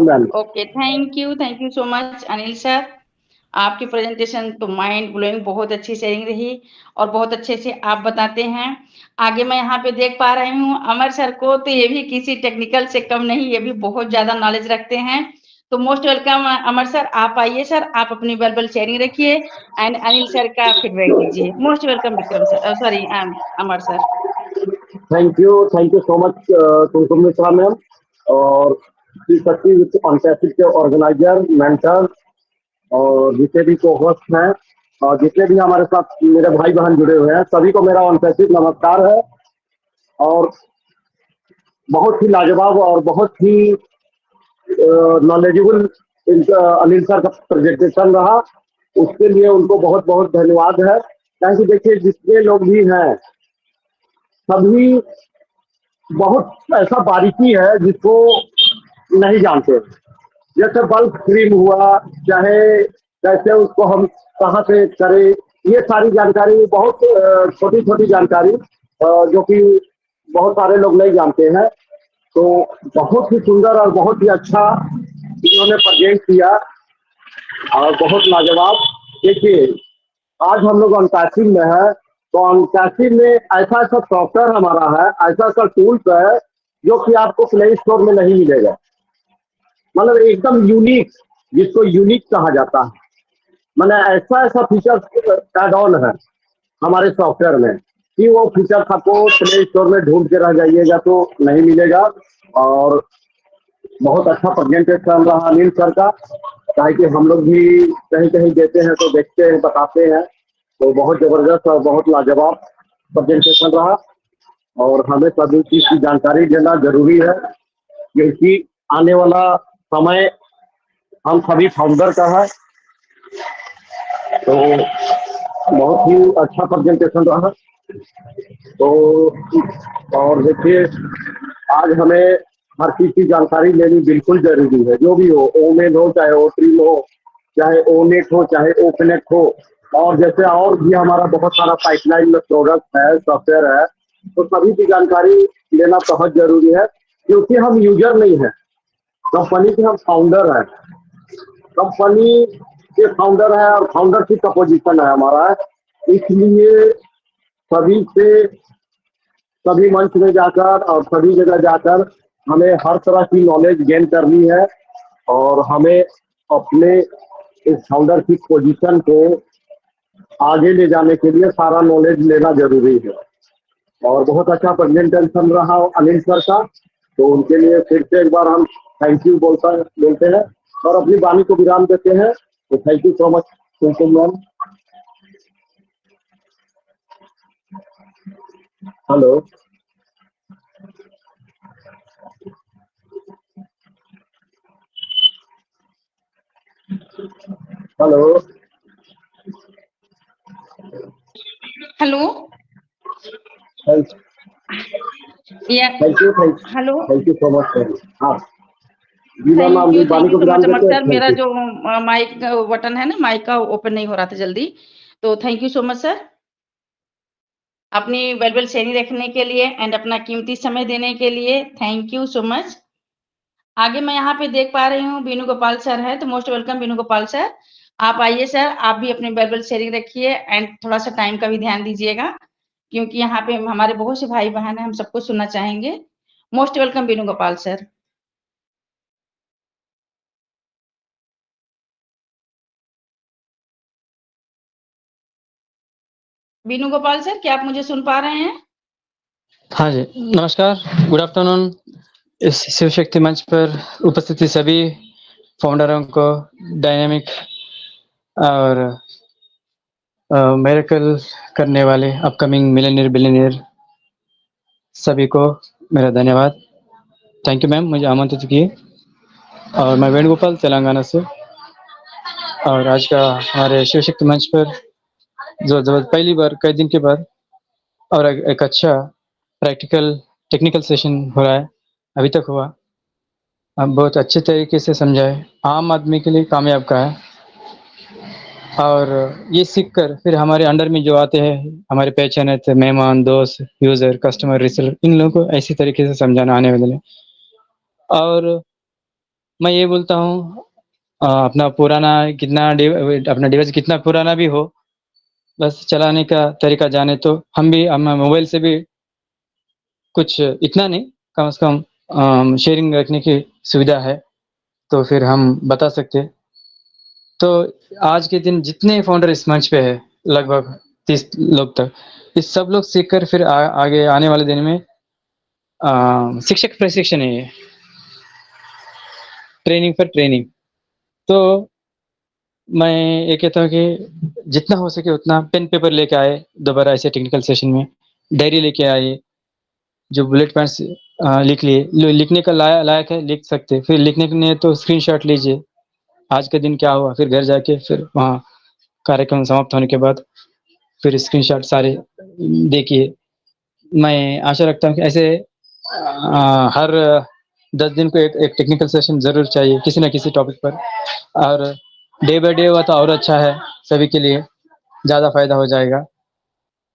Ma'am okay, thank you so much Anil sir. आपकी प्रेजेंटेशन तो माइंड ब्लोइंग, बहुत अच्छी शेयरिंग रही और बहुत अच्छे से आप बताते हैं। आगे मैं यहाँ पे देख पा रही हूँ अमर सर को, तो ये भी किसी टेक्निकल से कम नहीं, ये भी बहुत ज्यादा नॉलेज रखते हैं। तो मोस्ट वेलकम अमर सर, आप आइए सर, आप अपनी वर्बल शेयरिंग रखिए एंड अनिल सर का फीडबैक दीजिए। Most welcome Vikram sir, sorry Amar sir. Thank you so much Kumkum Mishra ma'am और के ऑर्गेनाइजर, मेंटर और जितने भी को होस्ट हैं और जितने भी हमारे साथ मेरे भाई बहन जुड़े हुए हैं, सभी को मेरा अनपैसिव नमस्कार है। और बहुत ही लाजवाब और बहुत ही नॉलेजेबल अनिल सर का प्रेजेंटेशन रहा, उसके लिए उनको बहुत बहुत धन्यवाद है। क्योंकि देखिए जितने लोग भी हैं सभी बहुत ऐसा बारीकी है जिसको नहीं जानते। जैसे बल्क ट्रिम हुआ, चाहे कैसे उसको हम कहाँ से करें, ये सारी जानकारी बहुत छोटी छोटी जानकारी जो कि बहुत सारे लोग नहीं जानते हैं। तो बहुत ही सुंदर और बहुत ही अच्छा इन्होंने प्रेजेंट किया और बहुत लाजवाब। देखिए, आज हम लोग अनपैसिव में है, तो अनपैसिव में ऐसा ऐसा सॉफ्टवेयर हमारा है, ऐसा ऐसा टूल्स है जो कि आपको प्ले स्टोर में नहीं मिलेगा। मतलब एकदम यूनिक, जिसको यूनिक कहा जाता है। मैंने ऐसा ऐसा फीचर्स एड ऑन है हमारे सॉफ्टवेयर में कि वो फीचर्स आपको प्ले स्टोर में ढूंढ के रह जाइएगा तो नहीं मिलेगा। और बहुत अच्छा प्रेजेंटेशन रहा अनिल सर का, ताकि कि हम लोग भी कहीं कहीं देते हैं तो देखते हैं, बताते हैं। तो बहुत जबरदस्त और बहुत लाजवाब प्रेजेंटेशन रहा और हमें सभी चीज की जानकारी देना जरूरी है, क्योंकि आने वाला समय हम सभी फाउंडर का है। तो बहुत ही अच्छा प्रेजेंटेशन रहा। तो और देखिए, आज हमें हर चीज की जानकारी लेनी बिल्कुल जरूरी है, जो भी हो, ओमेन हो चाहे ओट्रीम हो, चाहे ओनेट हो चाहे ओपनेट हो। और जैसे और भी हमारा बहुत सारा पाइपलाइन में प्रोडक्ट है, सॉफ्टवेयर है, तो सभी की जानकारी लेना बहुत जरूरी है, क्योंकि हम यूजर नहीं है, कंपनी के हम फाउंडर हैं। कंपनी के फाउंडर है और फाउंडरशिप का पोजीशन है हमारा, इसलिए सभी से सभी मंच में जाकर और सभी जगह जाकर हमें हर तरह की नॉलेज गेन करनी है और हमें अपने इस फाउंडरशिप पोजीशन को आगे ले जाने के लिए सारा नॉलेज लेना जरूरी है। और बहुत अच्छा प्रेजेंटेशन रहा अनिल सर का, तो उनके लिए फिर से एक बार हम थैंक यू बोलते हैं और अपनी वाणी को विराम देते हैं। तो thank you so much Kumkum ma'am. Hello hello hello thank या हेलो यू सो मच। हाँ जी मैम, थैंक आप यू वाणी को विराम सो मच देते हैं। सर। थैंक मेरा यू। जो माइक बटन है ना, माइक का ओपन नहीं हो रहा था जल्दी। तो thank you so much sir, अपनी वेल्युएबल शेयरिंग रखने के लिए एंड अपना कीमती समय देने के लिए थैंक यू सो मच। आगे मैं यहाँ पे देख पा रही हूँ बीनू गोपाल सर है, तो most welcome Binu Gopal sir. आप आइए सर, आप भी अपनी वेल्युएबल शेयरिंग रखिए एंड थोड़ा सा टाइम का भी ध्यान दीजिएगा, क्योंकि यहाँ पे हमारे बहुत से भाई बहन हैं, हम सबको सुनना चाहेंगे। Most welcome Binu Gopal sir. Binu Gopal sir, क्या आप मुझे सुन पा रहे हैं? हाँ जी, नमस्कार, गुड आफ्टरनून। इस शिव शक्ति मंच पर उपस्थित सभी फाउंडरों को, डायनामिक और मिरेकल करने वाले अपकमिंग मिलियनियर बिलियनियर सभी को मेरा धन्यवाद। थैंक यू मैम, मुझे आमंत्रित किए। और मैं वेणुगोपाल तेलंगाना से, और आज का हमारे शिव शक्ति मंच पर जो पहली बार कई दिन के बाद और एक अच्छा प्रैक्टिकल टेक्निकल सेशन हो रहा है, अभी तक हुआ। अब बहुत अच्छे तरीके से समझाए, आम आदमी के लिए कामयाब का है। और ये सीखकर फिर हमारे अंडर में जो आते हैं, हमारे पहचान है, मेहमान, दोस्त, यूजर, कस्टमर, रिसेलर, इन लोगों को ऐसी तरीके से समझाना आने वाले। और मैं ये बोलता हूँ, अपना पुराना अपना डिवाइस कितना पुराना भी हो, बस चलाने का तरीका जाने तो हम मोबाइल से भी कुछ इतना नहीं, कम से कम शेयरिंग रखने की सुविधा है, तो फिर हम बता सकते। तो आज के दिन जितने फाउंडर इस मंच पे है, लगभग 30 लोग तक, इस सब लोग सीखकर फिर आगे आने वाले दिन में शिक्षक प्रशिक्षण है ये, ट्रेनिंग पर ट्रेनिंग। तो मैं ये कहता हूँ कि जितना हो सके उतना पेन पेपर लेके आए, दोबारा ऐसे टेक्निकल सेशन में डायरी लेके आए, जो बुलेट पॉइंट्स लिख लिए, लिखने का लायक है लिख सकते, फिर लिखने के लिए तो स्क्रीनशॉट लीजिए, आज का दिन क्या हुआ, फिर घर जाके फिर वहाँ कार्यक्रम समाप्त होने के बाद फिर स्क्रीनशॉट सारे देखिए। मैं आशा रखता हूँ कि ऐसे हर 10 दिन को एक टेक्निकल सेशन जरूर चाहिए किसी न किसी टॉपिक पर, और डे बाय डे हुआ तो और अच्छा है सभी के लिए। ज़्यादा फायदा हो जाएगा।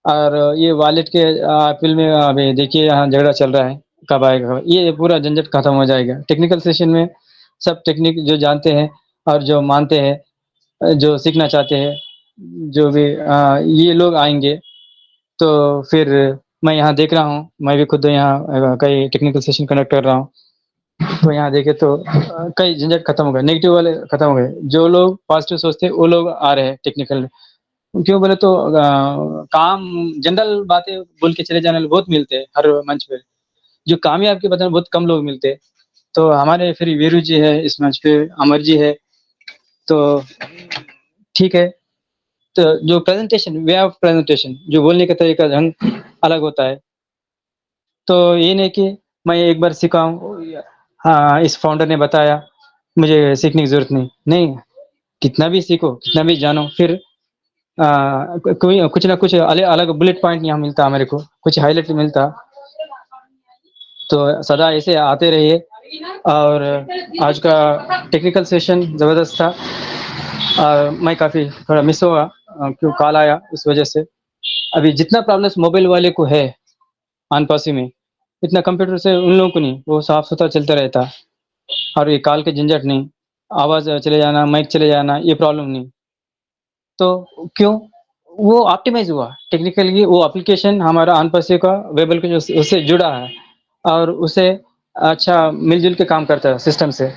और ये वॉलेट के अपील में अभी देखिए यहाँ झगड़ा चल रहा है, कब आएगा? ये पूरा झंझट खत्म हो जाएगा। टेक्निकल सेशन में सब टेक्निक जो जानते हैं और जो मानते हैं, जो सीखना चाहते हैं, जो भी ये लोग आएँगे, तो फिर मैं यहाँ देख रहा हूँ, मैं भी खुद यहाँ कई टेक्निकल सेशन कंडक्ट कर रहा हूँ। तो यहाँ देखें तो कई झंझट खत्म हो गए, नेगेटिव वाले खत्म हो गए। जो लोग पॉजिटिव सोचते हैं, वो लोग आ रहे हैं टेक्निकल में। क्यों बोले तो काम जनरल बातें बोल के चले जाने वाले बहुत मिलते हैं हर मंच पे। जो कामयाब के बताने बहुत कम लोग मिलते हैं। तो हमारे फिर वीरू जी है इस मंच पे, अमर जी है, तो ठीक है। तो जो प्रेजेंटेशन, वे ऑफ प्रेजेंटेशन, जो बोलने का तरीका ढंग अलग होता है। तो ये नहीं कि मैं एक बार सीखा हूँ, हाँ, इस फाउंडर ने बताया, मुझे सीखने की ज़रूरत नहीं। नहीं, कितना भी सीखो, कितना भी जानो, फिर कोई कुछ ना कुछ अलग बुलेट पॉइंट यहाँ मिलता हमारे को, कुछ हाइलाइट मिलता। तो सदा ऐसे आते रहिए। और आज का टेक्निकल सेशन ज़बरदस्त था। मैं काफ़ी थोड़ा मिस हुआ क्यों कॉल आया, इस वजह से। अभी जितना प्रॉब्लम्स मोबाइल वाले को है आन-पासी में, इतना कंप्यूटर से उन लोगों को नहीं, वो साफ-सुथरा चलता रहता। और ये कॉल के झंझट नहीं, आवाज़ चले जाना, माइक चले जाना, ये प्रॉब्लम नहीं। तो क्यों? वो ऑप्टिमाइज़ हुआ, टेक्निकली वो एप्लीकेशन हमारा आन-पासी का वेबल के जो उससे जुड़ा है और उसे अच्छा मिल-जुल के काम करता है सिस्टम से,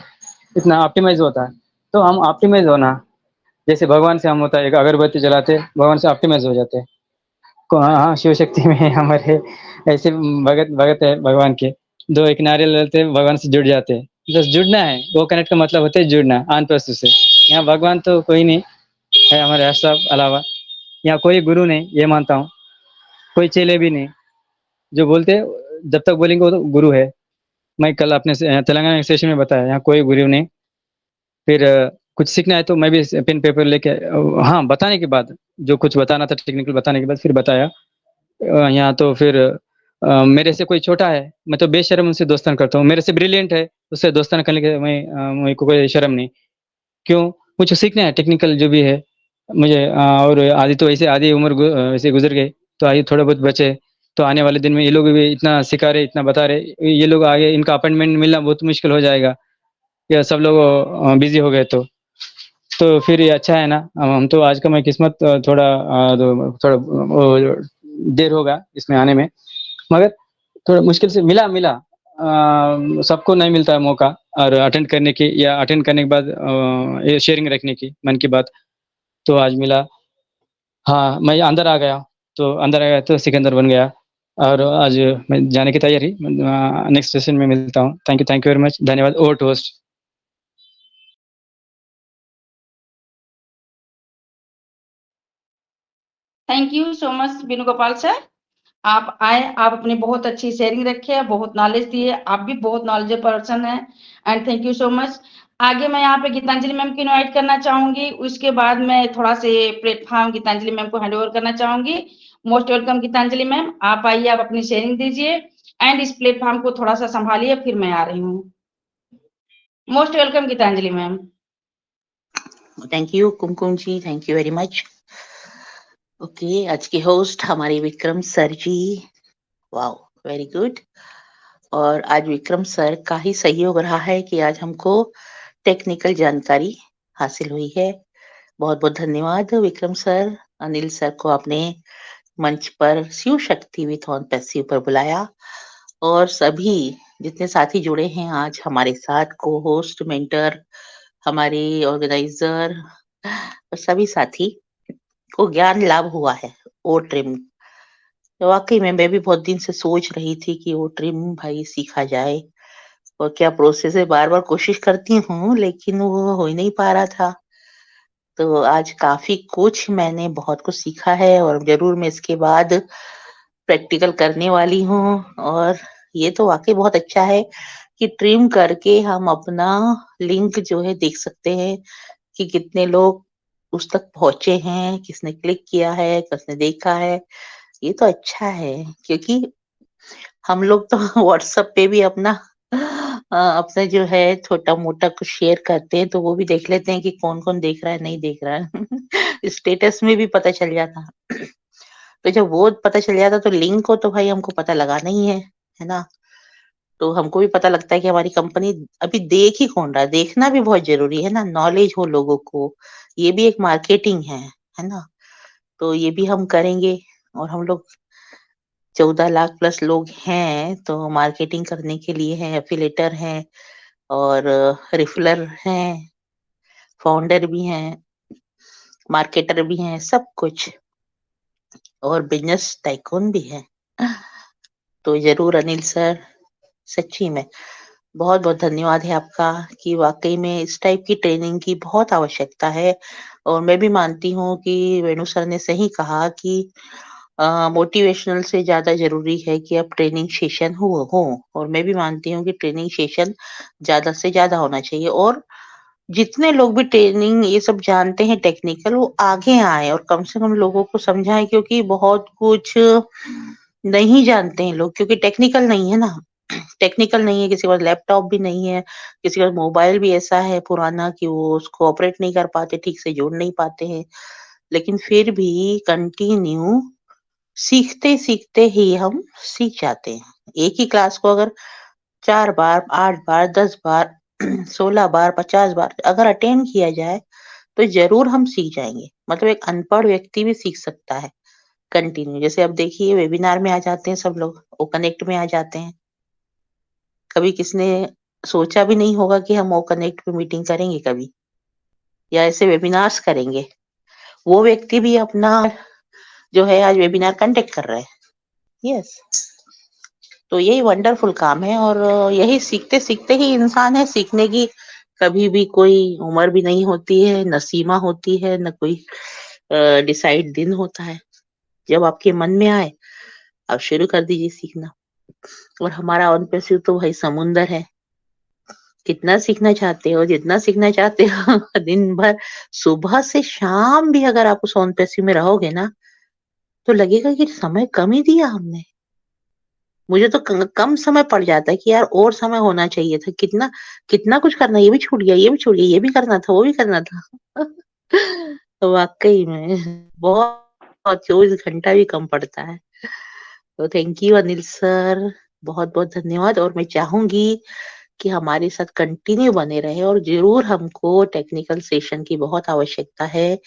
इतना ऑप्टिमाइज़ होता है। तो हम ऑप्टिमाइज़ होना, जैसे भगवान से हम होता है, एक अगरबत्ती जलाते, भगवान से ऑप्टिमाइज़ हो जाते हैं। को हाँ, हाँ, शिव शक्ति में हमारे ऐसे भगत भगत है भगवान के, 2 एक नारियल लेते हैं, भगवान से जुड़ जाते हैं। बस जुड़ना है, वो कनेक्ट का मतलब होता है जुड़ना, आन-पासी से। यहाँ भगवान तो कोई नहीं है हमारे सब अलावा, यहाँ कोई गुरु नहीं, ये मानता हूँ, कोई चेले भी नहीं। जो बोलते हैं, जब तक बोलेंगे वो तो गुरु है। मैं कल अपने तेलंगाना के सेशन में बताया, यहाँ कोई गुरु नहीं। फिर कुछ सीखना है तो मैं भी पेन पेपर लेके हाँ, बताने के बाद, जो कुछ बताना था टेक्निकल बताने के बाद फिर बताया। यहाँ तो फिर मेरे से कोई छोटा है, मैं तो बेशर्म उनसे दोस्ताना करता हूँ। मेरे से ब्रिलियंट है, उससे दोस्ताना करने के मेरे को कोई शर्म नहीं। क्यों? मुझे सीखना है टेक्निकल जो भी है मुझे और आधी तो ऐसे आधी उम्र ऐसे गुज़र गई, तो आगे थोड़ा बहुत बचे। तो आने वाले दिन में ये लोग भी इतना सिखा रहे, इतना बता रहे, ये लोग आगे इनका अपॉइंटमेंट मिलना बहुत मुश्किल हो जाएगा, या सब लोग बिज़ी हो गए तो। तो फिर ये अच्छा है ना, हम तो आज का मैं किस्मत थोड़ा देर होगा इसमें आने में, मगर थोड़ा मुश्किल से मिला। सबको नहीं मिलता है मौका और अटेंड करने की या अटेंड करने के बाद ये शेयरिंग रखने की मन की बात, तो आज मिला। हाँ, मैं अंदर आ गया, तो अंदर आ गया तो सिकंदर बन गया और आज मैं जाने की तैयारी, नेक्स्ट सेशन में मिलता हूँ। थैंक यू वेरी मच, धन्यवाद। Over to host. Thank you so much Venugopal sir, आप आए, आप अपनी बहुत अच्छी शेयरिंग रखे, बहुत नॉलेज दिए, आप भी बहुत नॉलेजेबल पर्सन है and thank you so much. आगे मैं यहाँ पे गीतांजलि मैम को इनवाइट करना चाहूंगी, उसके बाद मैं थोड़ा से प्लेटफॉर्म गीतांजलि मैम को हैंड ओवर करना चाहूंगी। मोस्ट वेलकम गीतांजलि मैम, आप आइए, आप अपनी शेयरिंग दीजिए एंड इस प्लेटफॉर्म को थोड़ा सा संभालिए, फिर मैं आ रही हूँ। Most welcome Geetanjali ma'am. Thank you Kumkum ji, thank you very much. Okay, आज के होस्ट हमारे Vikram sir ji, wow very good. और आज विक्रम सर का ही सहयोग रहा है कि आज हमको टेक्निकल जानकारी हासिल हुई है। बहुत बहुत धन्यवाद विक्रम सर। अनिल सर को आपने मंच पर Shiv Shakti with on passive पर बुलाया और सभी जितने साथी जुड़े हैं आज हमारे साथ, को होस्ट, मेंटर, हमारे ऑर्गेनाइजर और सभी साथी को ज्ञान लाभ हुआ है ओ ट्रिम। तो वाकई में मैं भी बहुत दिन से सोच रही थी कि ओ ट्रिम भाई सीखा जाए और क्या प्रोसेस है, बार बार कोशिश करती हूँ लेकिन वो हो ही नहीं पा रहा था। तो आज काफी कुछ मैंने बहुत कुछ सीखा है और जरूर मैं इसके बाद प्रैक्टिकल करने वाली हूँ। और ये तो वाकई बहुत अच्छा है कि ट्रिम करके हम अपना लिंक जो है देख सकते हैं कि कितने लोग उस तक पहुंचे हैं, किसने क्लिक किया है, किसने देखा है। ये तो अच्छा है क्योंकि हम लोग तो व्हाट्सएप पे भी अपना अपना जो है छोटा मोटा कुछ शेयर करते हैं तो वो भी देख लेते हैं कि कौन कौन देख रहा है नहीं देख रहा है। स्टेटस में भी पता चल जाता। तो जब वो पता चल जाता तो लिंक को तो भाई हमको पता लगाना ही है ना। तो हमको भी पता लगता है कि हमारी कंपनी अभी देख ही कौन रहा है। देखना भी बहुत जरूरी है ना, नॉलेज हो लोगों को, ये भी एक मार्केटिंग है ना। तो ये भी हम करेंगे। और हम लोग 14 लाख प्लस लोग हैं तो मार्केटिंग करने के लिए है, एफिलेटर हैं और रिफलर हैं, फाउंडर भी हैं, मार्केटर भी हैं, सब कुछ और बिजनेस टाइकून भी है। तो जरूर अनिल सर, सच्ची में बहुत बहुत धन्यवाद है आपका कि वाकई में इस टाइप की ट्रेनिंग की बहुत आवश्यकता है। और मैं भी मानती हूँ कि वेणु सर ने सही कहा कि मोटिवेशनल से ज्यादा जरूरी है कि अब ट्रेनिंग सेशन हो। और मैं भी मानती हूँ कि ट्रेनिंग सेशन ज्यादा से ज्यादा होना चाहिए। और जितने लोग भी ट्रेनिंग ये सब जानते हैं टेक्निकल, वो आगे आए और कम से कम लोगों को समझाएं, क्योंकि बहुत कुछ नहीं जानते हैं लोग, क्योंकि टेक्निकल नहीं है ना। टेक्निकल नहीं है, किसी के पास लैपटॉप भी नहीं है, किसी के पास मोबाइल भी ऐसा है पुराना कि वो उसको ऑपरेट नहीं कर पाते, ठीक से जोड़ नहीं पाते हैं। लेकिन फिर भी कंटिन्यू सीखते सीखते ही हम सीख जाते हैं। एक ही क्लास को अगर 4 बार, 8 बार, 10 बार, 16 बार, 50 बार अगर अटेंड किया जाए तो जरूर हम सीख जाएंगे। मतलब एक अनपढ़ व्यक्ति भी सीख सकता है कंटिन्यू। जैसे अब देखिए वेबिनार में आ जाते हैं सब लोग, ओ कनेक्ट में आ जाते हैं। कभी किसने सोचा भी नहीं होगा कि हम ओ कनेक्ट पे मीटिंग करेंगे कभी, या ऐसे वेबिनार्स करेंगे। वो व्यक्ति भी अपना जो है आज वेबिनार कंडक्ट कर रहा है। यस, तो यही वंडरफुल काम है। और यही सीखते सीखते ही इंसान है। सीखने की कभी भी कोई उम्र भी नहीं होती है, न सीमा होती है, न कोई डिसाइड दिन होता है। जब आपके मन में आए आप शुरू कर दीजिए सीखना। और हमारा ऑन पैसिव तो भाई समुंदर है। कितना सीखना चाहते हो, जितना सीखना चाहते हो दिन भर सुबह से शाम भी अगर आप उस ऑन पैसिव में रहोगे ना, तो लगेगा कि समय कम ही दिया हमने। मुझे तो कम समय पड़ जाता है कि यार और समय होना चाहिए था। कितना कितना कुछ करना, ये भी छूट गया, ये भी छूट गया, ये भी करना था, वो भी करना था। तो वाकई में बहुत 24 घंटा भी कम पड़ता है। तो थैंक यू अनिल सर, बहुत बहुत धन्यवाद। और मैं चाहूंगी कि हमारे साथ कंटिन्यू बने रहे। और जरूर हमको टेक्निकल सेशन की बहुत आवश्यकता है।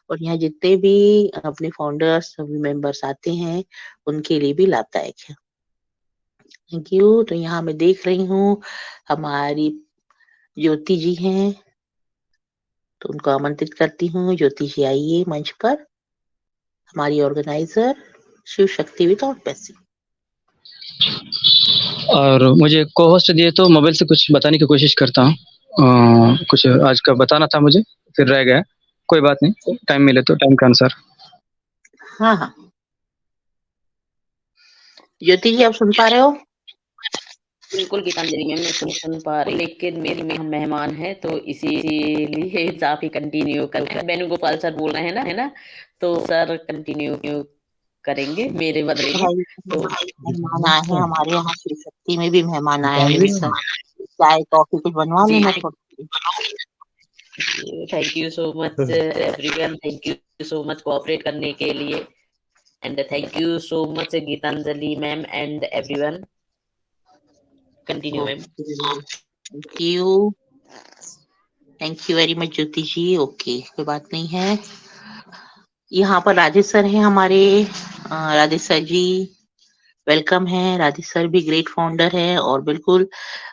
और यहाँ जितने भी अपने फाउंडर्स सभी मेंबर्स आते हैं उनके लिए भी लाभदायक है। Thank you. तो यहाँ मैं देख रही हूँ हमारी ज्योति जी हैं, तो उनको आमंत्रित करती हूँ। ज्योति जी आइए मंच पर, हमारी organiser Shiv Shakti with out passive. और मुझे को होस्ट दिए तो मोबाइल से कुछ बताने की कोशिश करता हूँ। कुछ आज का बताना था मुझे, फिर रह गया। कोई बात नहीं, टाइम मिले तो टाइम के अनुसार। हाँ हाँ, ज्योति जी आप सुन पा रहे हो? बिल्कुल गीतांजलि मैम, मैं सुन पा रही, लेकिन मेरी में हम मेहमान हैं तो इसीलिए आप ही कंटिन्यू कर। वेणुगोपाल सर बोल रहे हैं ना, तो सर कंटिन्यू करेंगे मेरे बदले में। भाई तो मेहमान आए हैं हमारे यहाँ, शिव शक्ति में भी मेहमान आए हैं सर। चाय कॉफी कुछ बनवा जी, लेना थोड़ी। Thank you so much everyone, thank you so much cooperate करने के लिए, and thank you so much Geetanjali ma'am and everyone. Continue ma'am. Thank you, thank you very much Jyoti ji. Okay, कोई बात नहीं है। यहाँ पर राजेश सर हैं हमारे। राजेश सर जी वेलकम है। राजेश सर भी ग्रेट फाउंडर है। और बिल्कुल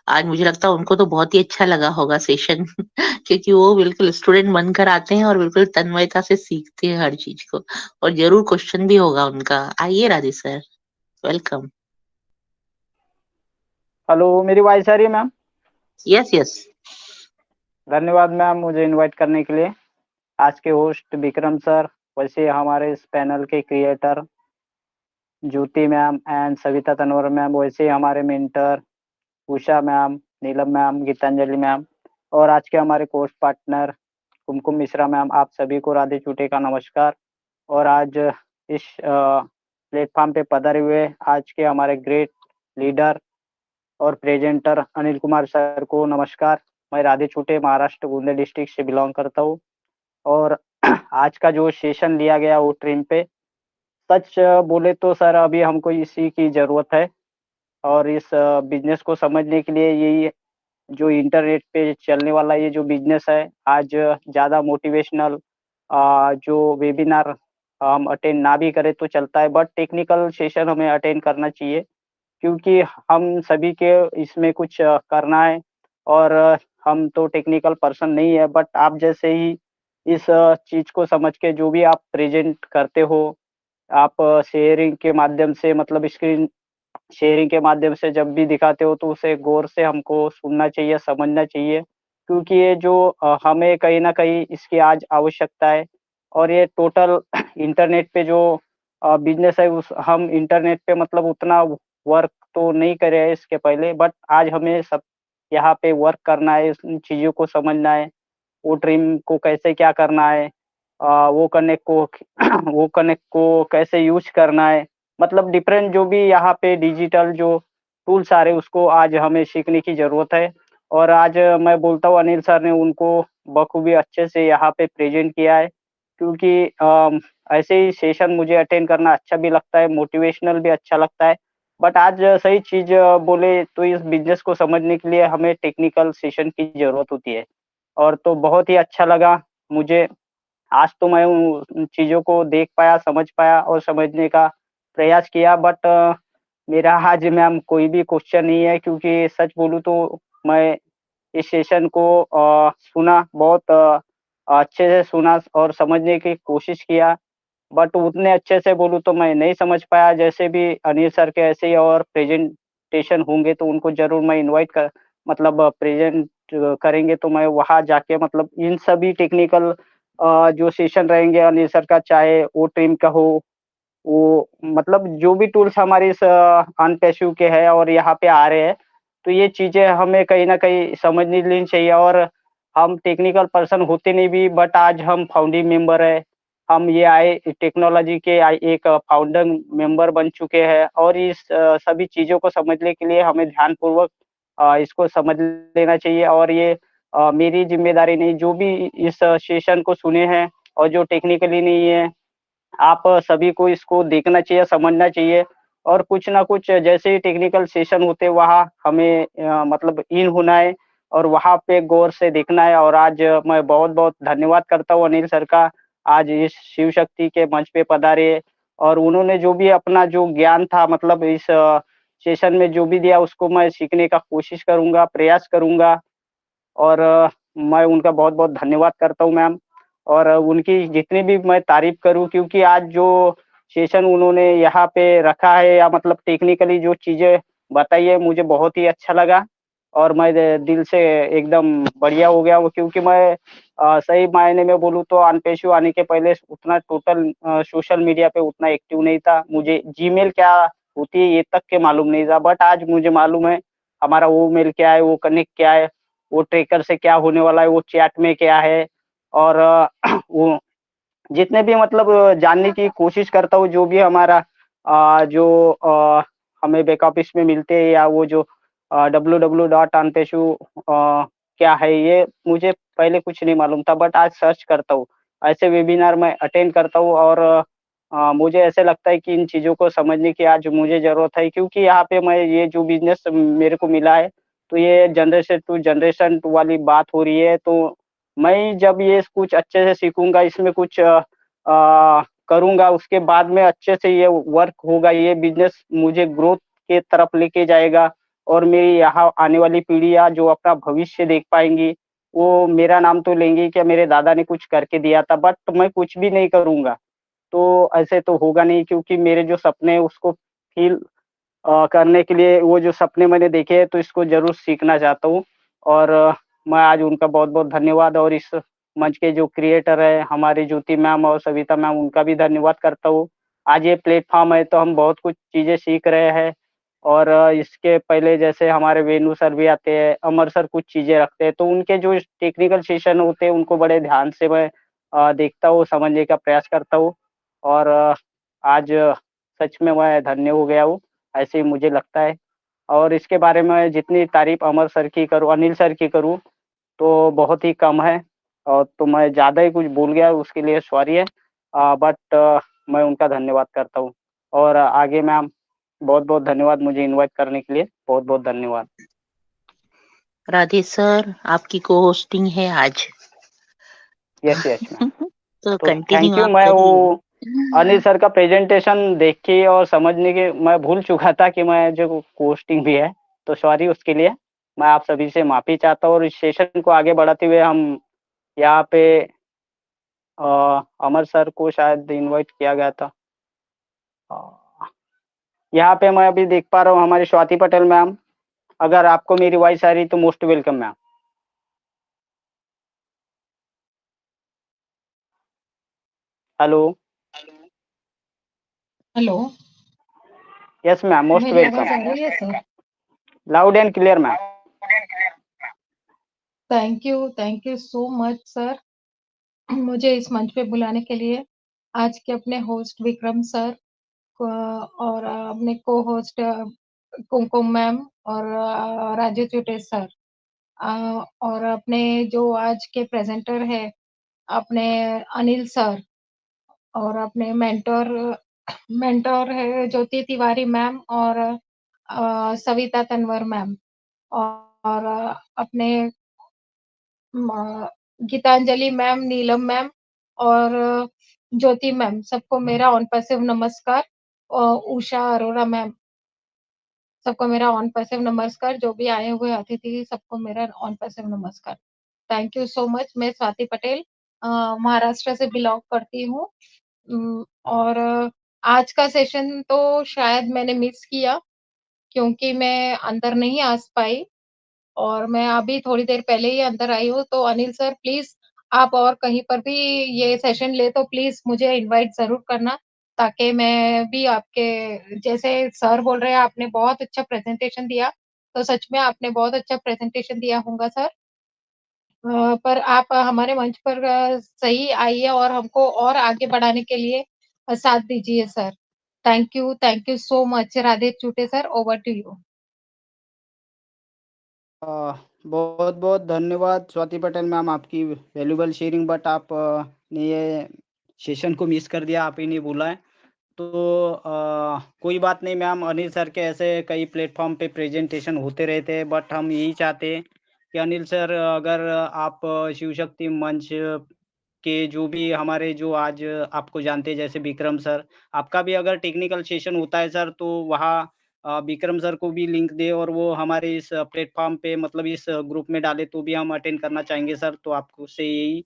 आज मुझे लगता है उनको तो बहुत ही अच्छा लगा होगा सेशन क्योंकि वो बिल्कुल स्टूडेंट बनकर आते हैं और बिल्कुल तन्मयता से सीखते हैं हर चीज को। और जरूर क्वेश्चन भी होगा उनका। आइए राजेश सर, वेलकम। हेलो, मेरी वॉइस आ रही है मैम? Yes yes. धन्यवाद मैम मुझे इनवाइट करने के लिए। आज के होस्ट विक्रम सर, वैसे हमारे इस पैनल के creator Jyoti ma'am and Savita Tanwar ma'am, वैसे हमारे मेंटर उषा मैम, नीलम मैम, गीतांजलि मैम, और आज के हमारे कोर्स पार्टनर कुमकुम मिश्रा मैम, आप सभी को राधे चूटे का नमस्कार। और आज इस प्लेटफॉर्म पे पधारे हुए आज के हमारे ग्रेट लीडर और प्रेजेंटर अनिल कुमार सर को नमस्कार। मैं राधे छूटे महाराष्ट्र गोंदिया डिस्ट्रिक्ट से बिलोंग करता हूँ और आज का जो सेशन लिया गया वो ट्रिम पे, सच बोले तो सर अभी हमको इसी की ज़रूरत है और इस बिज़नेस को समझने के लिए यही जो इंटरनेट पे चलने वाला ये जो बिज़नेस है, आज ज़्यादा मोटिवेशनल जो वेबिनार हम अटेंड ना भी करें तो चलता है, बट टेक्निकल सेशन हमें अटेंड करना चाहिए क्योंकि हम सभी के इसमें कुछ करना है और हम तो टेक्निकल पर्सन नहीं है, बट आप जैसे ही इस चीज़ को समझ के जो भी आप प्रेज़ेंट करते हो, आप शेयरिंग के माध्यम से मतलब स्क्रीन शेयरिंग के माध्यम से जब भी दिखाते हो तो उसे गौर से हमको सुनना चाहिए, समझना चाहिए क्योंकि ये जो हमें कहीं न कहीं इसकी आज आवश्यकता है और ये टोटल इंटरनेट पे जो बिज़नेस है उस हम इंटरनेट पे मतलब उतना वर्क तो नहीं करे हैं इसके पहले, बट आज हमें सब यहाँ पे वर्क करना है, इन चीज़ों को समझना है, वो ट्रिम को कैसे क्या करना है, वो कनेक्ट को वो कनेक्ट को कैसे यूज़ करना है। मतलब डिफरेंट जो भी यहाँ पे डिजिटल जो टूल्स आ रहे हैं उसको आज हमें सीखने की ज़रूरत है और आज मैं बोलता हूँ अनिल सर ने उनको बखूबी अच्छे से यहाँ पे प्रेज़ेंट किया है क्योंकि ऐसे ही सेशन मुझे अटेंड करना अच्छा भी लगता है, मोटिवेशनल भी अच्छा लगता है। बट आज सही चीज़ बोले तो इस बिज़नेस को समझने के लिए हमें टेक्निकल सेशन की ज़रूरत होती है और तो बहुत ही अच्छा लगा मुझे। आज तो मैं उन चीज़ों को देख पाया, समझ पाया और समझने का प्रयास किया, बट मेरा आज मैम कोई भी क्वेश्चन नहीं है क्योंकि सच बोलूँ तो मैं इस सेशन को सुना, बहुत अच्छे से सुना और समझने की कोशिश किया, बट उतने अच्छे से बोलूँ तो मैं नहीं समझ पाया। जैसे भी अनिल सर के ऐसे ही और प्रेज़ेंटेशन होंगे तो उनको ज़रूर मैं इनवाइट कर मतलब प्रेज़ेंट करेंगे तो मैं वहाँ जाके मतलब इन सभी टेक्निकल जो सेशन रहेंगे अनिल सर का, चाहे वो ट्रिम का हो, वो मतलब जो भी टूल्स हमारे इस अनपैसिव के हैं और यहाँ पे आ रहे हैं, तो ये चीज़ें हमें कहीं न कहीं समझ नहीं लेनी चाहिए और हम टेक्निकल पर्सन होते नहीं भी, बट आज हम फाउंडिंग मेंबर हैं। हम ये आए टेक्नोलॉजी के एक फाउंडर मेंबर बन चुके हैं और इस सभी चीज़ों को समझने के लिए हमें ध्यानपूर्वक इसको समझ लेना चाहिए और ये मेरी ज़िम्मेदारी नहीं, जो भी इस सेशन को सुने हैं और जो टेक्निकली नहीं है, आप सभी को इसको देखना चाहिए, समझना चाहिए और कुछ ना कुछ जैसे ही टेक्निकल सेशन होते हैं वहाँ हमें मतलब इन होना है और वहाँ पे गौर से देखना है और आज मैं बहुत-बहुत धन्यवाद करता हूँ अनिल सर का, आज इस शिव शक्ति के मंच पे पधारे और उन्होंने जो भी अपना जो ज्ञान था मतलब इस सेशन में जो भी दिया उसको मैं सीखने का कोशिश करूँगा, प्रयास करूँगा और मैं उनका बहुत-बहुत धन्यवाद करता हूँ मैम और उनकी जितनी भी मैं तारीफ़ करूँ क्योंकि आज जो सेशन उन्होंने यहाँ पे रखा है या मतलब टेक्निकली जो चीज़ें बताई है मुझे बहुत ही अच्छा लगा और मैं दिल से एकदम बढ़िया हो गया हूँ क्योंकि मैं सही मायने में बोलूँ तो अनपेशु आने के पहले उतना टोटल सोशल मीडिया पे उतना एक्टिव नहीं था। मुझे जीमेल क्या होती है ये तक के मालूम नहीं था, बट आज मुझे मालूम है हमारा वो मेल क्या है, वो कनेक्ट क्या है, वो ट्रैकर से क्या होने वाला है, वो चैट में क्या है और वो जितने भी मतलब जानने की कोशिश करता हूँ जो भी हमारा जो हमें बैक ऑफिस में मिलते हैं या वो जो www.anpeshu क्या है ये मुझे पहले कुछ नहीं मालूम था, बट आज सर्च करता हूँ। ऐसे वेबिनार मैं अटेंड करता हूँ और मुझे ऐसे लगता है कि इन चीज़ों को समझने की आज मुझे ज़रूरत है क्योंकि यहाँ पे मैं ये जो बिज़नेस मेरे को मिला है, तो ये जनरेशन टू जनरेशन वाली बात हो रही है, तो मैं जब ये कुछ अच्छे से सीखूँगा, इसमें कुछ करूँगा, उसके बाद में अच्छे से ये वर्क होगा, ये बिज़नेस मुझे ग्रोथ के तरफ लेके जाएगा और मेरी यहाँ आने वाली पीढ़ियाँ जो अपना भविष्य देख पाएँगी, वो मेरा नाम तो लेंगी कि मेरे दादा ने कुछ करके दिया था, बट मैं कुछ भी नहीं करूँगा, तो ऐसे तो होगा नहीं क्योंकि मेरे जो सपने हैं उसको फ़ील करने के लिए वो जो सपने मैंने देखे हैं तो इसको ज़रूर सीखना चाहता हूँ और मैं आज उनका बहुत-बहुत धन्यवाद और इस मंच के जो क्रिएटर हैं हमारी ज्योति मैम और सविता मैम उनका भी धन्यवाद करता हूँ। आज ये प्लेटफ़ॉर्म है तो हम बहुत कुछ चीज़ें सीख रहे हैं और इसके पहले जैसे हमारे वेणु सर भी आते हैं, अमर सर कुछ चीज़ें रखते हैं, तो उनके जो टेक्निकल सेशन होते हैं उनको बड़े ध्यान से मैं देखता हूँ, समझने का प्रयास करता हूँ और आज सच में मैं धन्य हो गया हूँ, ऐसे ही मुझे लगता है और इसके बारे में जितनी तारीफ अमर सर की करूँ, अनिल सर की करूँ, तो बहुत ही कम है। और तो मैं ज़्यादा ही कुछ भूल गया, उसके लिए सॉरी है। बट मैं उनका धन्यवाद करता हूँ। और आगे मैम बहुत बहुत धन्यवाद मुझे इनवाइट करने के लिए, बहुत बहुत धन्यवाद। राधे सर, आपकी को होस्टिंग है आज। Yes yes ma'am. तो तो कंटिन्यू थैंक यू। आप मैं वो करिए। अनिल सर का प्रेजेंटेशन देख के और समझने के मैं भूल चुका था कि मैं जो पोस्टिंग भी है, तो सॉरी उसके लिए। मैं आप सभी से माफी चाहता हूँ। और इस सेशन को आगे बढ़ाते हुए हम यहाँ पे अमर सर को शायद इनवाइट किया गया था। यहाँ पे मैं अभी देख पा रहा हूँ हमारी स्वाति पटेल मैम। अगर आपको मेरी वॉइस आ रही तो most welcome ma'am. Hello. Hello, yes ma'am, most मेरी आवाज वेलकम। आ रही है sir? Loud and clear ma'am. Thank you so much sir, मुझे इस मंच पे बुलाने के लिए। आज के अपने होस्ट विक्रम सर और अपने को होस्ट कुमकुम मैम और राजू चुटे सर, और अपने जो आज के प्रेजेंटर है अपने अनिल सर, और अपने मेंटर मेंटर है ज्योति तिवारी मैम और सविता तनवर मैम, और अपने गीतांजलि मैम, नीलम मैम और ज्योति मैम, सबको मेरा ऑन पैसिव नमस्कार। उषा अरोरा मैम, सबको मेरा ऑन पैसिव नमस्कार। जो भी आए हुए अतिथि, सबको मेरा ऑन पैसिव नमस्कार। Thank you so much. मैं स्वाति पटेल महाराष्ट्र से बिलोंग करती हूँ। और आज का सेशन तो शायद मैंने मिस किया क्योंकि मैं अंदर नहीं आ पाई, और मैं अभी थोड़ी देर पहले ही अंदर आई हूँ। तो अनिल सर प्लीज़, आप और कहीं पर भी ये सेशन ले तो प्लीज़ मुझे इनवाइट ज़रूर करना, ताकि मैं भी आपके जैसे सर बोल रहे हैं आपने बहुत अच्छा प्रेज़ेंटेशन दिया, तो सच में आपने बहुत अच्छा प्रेज़ेंटेशन दिया होगा सर। पर आप हमारे मंच पर सही आइए और हमको और आगे बढ़ाने के लिए साथ दीजिए sir. Thank you so much. Radhe चूटे सर, ओवर टू यू। बहुत बहुत धन्यवाद स्वाति पटेल मैम, आपकी वैल्यूबल शेयरिंग। बट आप ने ये सेशन को मिस कर दिया, आप ही नहीं बोला है। तो कोई बात नहीं मैम, अनिल सर के ऐसे कई प्लेटफॉर्म पे प्रेजेंटेशन होते रहते हैं। बट हम यही चाहते हैं कि अनिल सर, अगर आप शिव शक्ति मंच के जो भी हमारे जो आज आपको जानते हैं जैसे विक्रम सर, आपका भी अगर टेक्निकल सेशन होता है सर, तो वहाँ विक्रम सर को भी लिंक दे और वो हमारे इस प्लेटफॉर्म पे मतलब इस ग्रुप में डाले, तो भी हम अटेंड करना चाहेंगे सर। तो आपको से यही